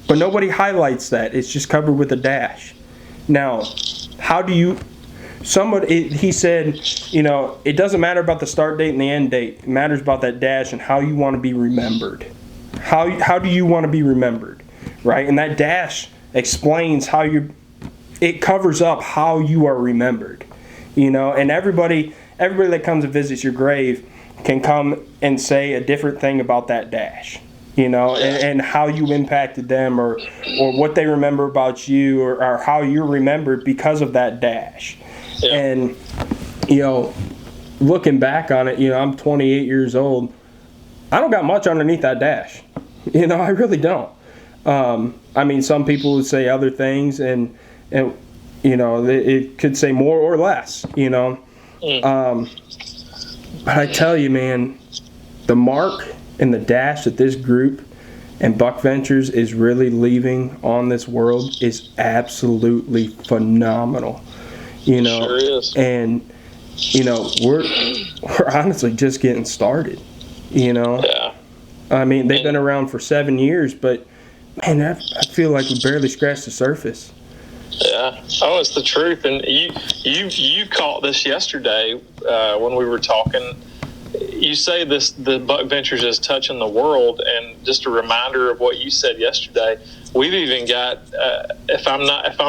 But nobody highlights that. It's just covered with a dash. Now, how do you... he said, it doesn't matter about the start date and the end date. It matters about that dash and how you want to be remembered. How do you want to be remembered, right? And that dash explains it covers up how you are remembered, and everybody that comes and visits your grave can come and say a different thing about that dash, and how you impacted them, or what they remember about you, or how you're remembered because of that dash. Yeah. And, looking back on it, I'm 28 years old. I don't got much underneath that dash. I really don't. I mean, some people would say other things, and it could say more or less, But I tell you, man, the mark and the dash that this group and Buck Ventures is really leaving on this world is absolutely phenomenal. Sure is. And we're honestly just getting started. Yeah. I mean, they've been around for 7 years, but man, I feel like we barely scratched the surface. Yeah. Oh, it's the truth. And you caught this yesterday when we were talking. You say the Buck Ventures is touching the world, and just a reminder of what you said yesterday. We've even got, if I'm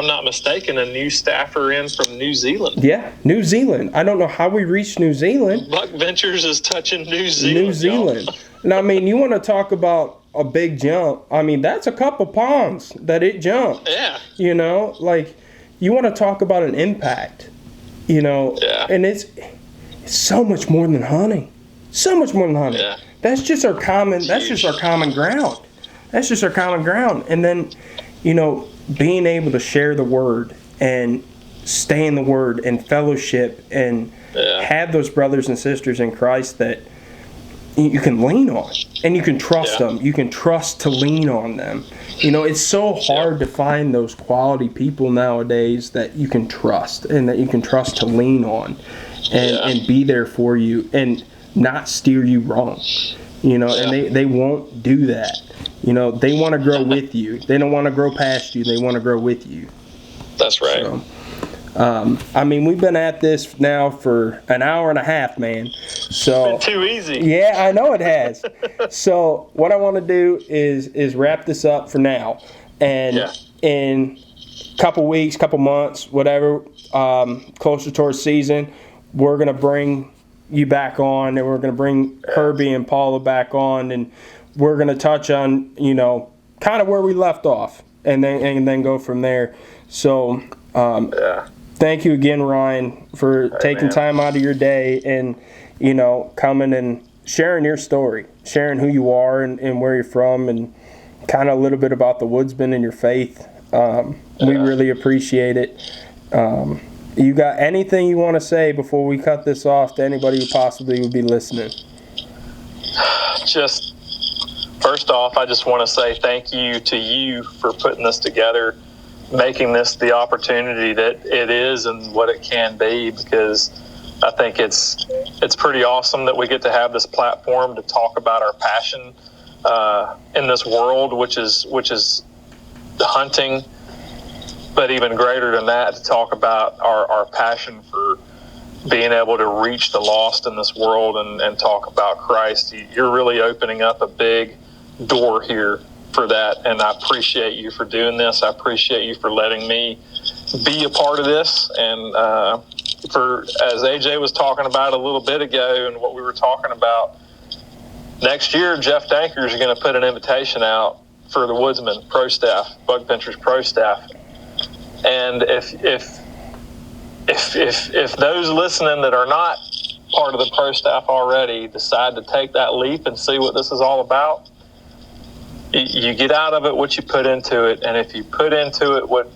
not mistaken, a new staffer in from New Zealand. Yeah, New Zealand. I don't know how we reached New Zealand. Buck Ventures is touching New Zealand. New Zealand. Now, I mean, you want to talk about a big jump? I mean, that's a couple ponds that it jumped. Yeah. Like, you want to talk about an impact. Yeah. And it's so much more than hunting. So much more than hunting. Yeah. That's just our common. That's just our common ground. That's just our common ground. And then, being able to share the word and stay in the word and fellowship and have those brothers and sisters in Christ that you can lean on and you can trust them. You can trust to lean on them. It's so hard to find those quality people nowadays that you can trust and that you can trust to lean on and be there for you and not steer you wrong. And they won't do that. They want to grow with you. They don't want to grow past you. They want to grow with you. That's right. I mean, we've been at this now for an hour and a half, man. So it's been too easy. Yeah, I know it has. So what I want to do is wrap this up for now, and in a couple weeks, couple months, whatever, closer towards season, we're gonna bring you back on, and we're gonna bring Herbie and Paula back on, and we're gonna touch on kind of where we left off, and then go from there. So. Thank you again, Ryan, for taking time out of your day and, coming and sharing your story, sharing who you are and where you're from, and kind of a little bit about the Woodsman and your faith. We really appreciate it. You got anything you want to say before we cut this off to anybody who possibly would be listening? Just, first off, I just want to say thank you to you for putting this together, making this the opportunity that it is and what it can be, because I think it's pretty awesome that we get to have this platform to talk about our passion in this world, which is hunting, but even greater than that, to talk about our passion for being able to reach the lost in this world and talk about Christ. You're really opening up a big door here for that, and I appreciate you for doing this. I appreciate you for letting me be a part of this, and for, as AJ was talking about a little bit ago and what we were talking about, next year Jeff Dankers is going to put an invitation out for the Woodsman Prostaff, Bug Pinchers Prostaff, and if those listening that are not part of the Prostaff already decide to take that leap and see what this is all about, you get out of it what you put into it, and if you put into it what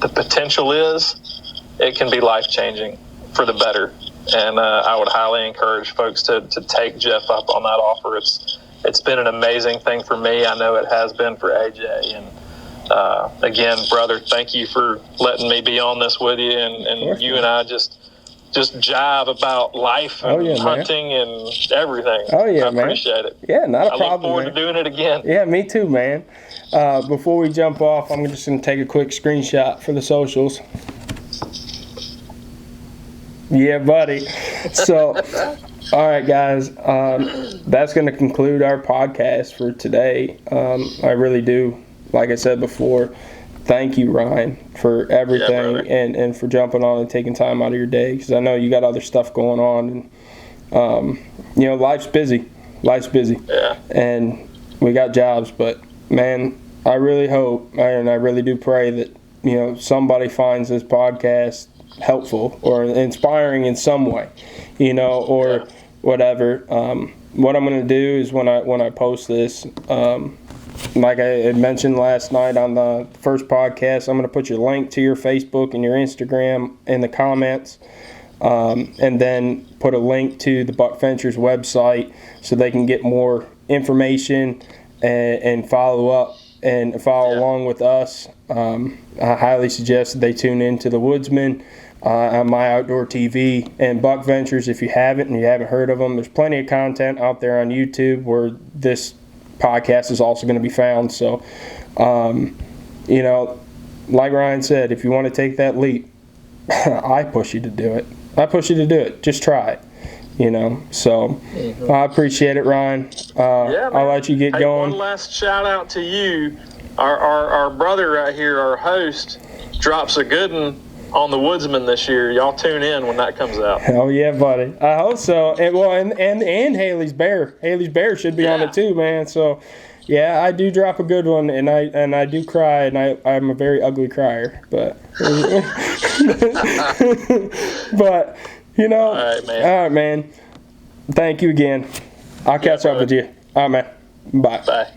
the potential is, it can be life-changing for the better. And I would highly encourage folks to take Jeff up on that offer. It's been an amazing thing for me. I know it has been for AJ. And again, brother, thank you for letting me be on this with you, and you and I just jive about life and hunting and everything. Oh, yeah, I appreciate it. Yeah, not a problem, I look forward to doing it again. Yeah, me too, man. Before we jump off, I'm just going to take a quick screenshot for the socials. Yeah, buddy. So, all right, guys, that's going to conclude our podcast for today. I really do, like I said before, thank you, Ryan, for everything, and for jumping on and taking time out of your day, because I know you got other stuff going on, and life's busy. Yeah. And we got jobs, but man, I really hope, and I really do pray that somebody finds this podcast helpful or inspiring in some way, or whatever. What I'm going to do is when I post this, like I had mentioned last night on the first podcast, I'm going to put your link to your Facebook and your Instagram in the comments, and then put a link to the Buck Ventures website so they can get more information and follow up and follow along with us. I highly suggest that they tune in to the Woodsman on My Outdoor TV and Buck Ventures. If you haven't and you haven't heard of them, there's plenty of content out there on YouTube where this podcast is also going to be found. So, like Ryan said, if you want to take that leap, I push you to do it. Just try it. So I appreciate it, Ryan. I'll let you get going. One last shout out to you. Our brother right here, our host, drops a good one on the Woodsman this year. Y'all tune in when that comes out. Oh yeah, buddy. I hope so. And Haley's Bear. Haley's Bear should be on it too, man. So yeah, I do drop a good one, and I do cry, and I'm a very ugly crier, but but all right, man. Thank you again. I'll catch up with you. All right, man. Bye.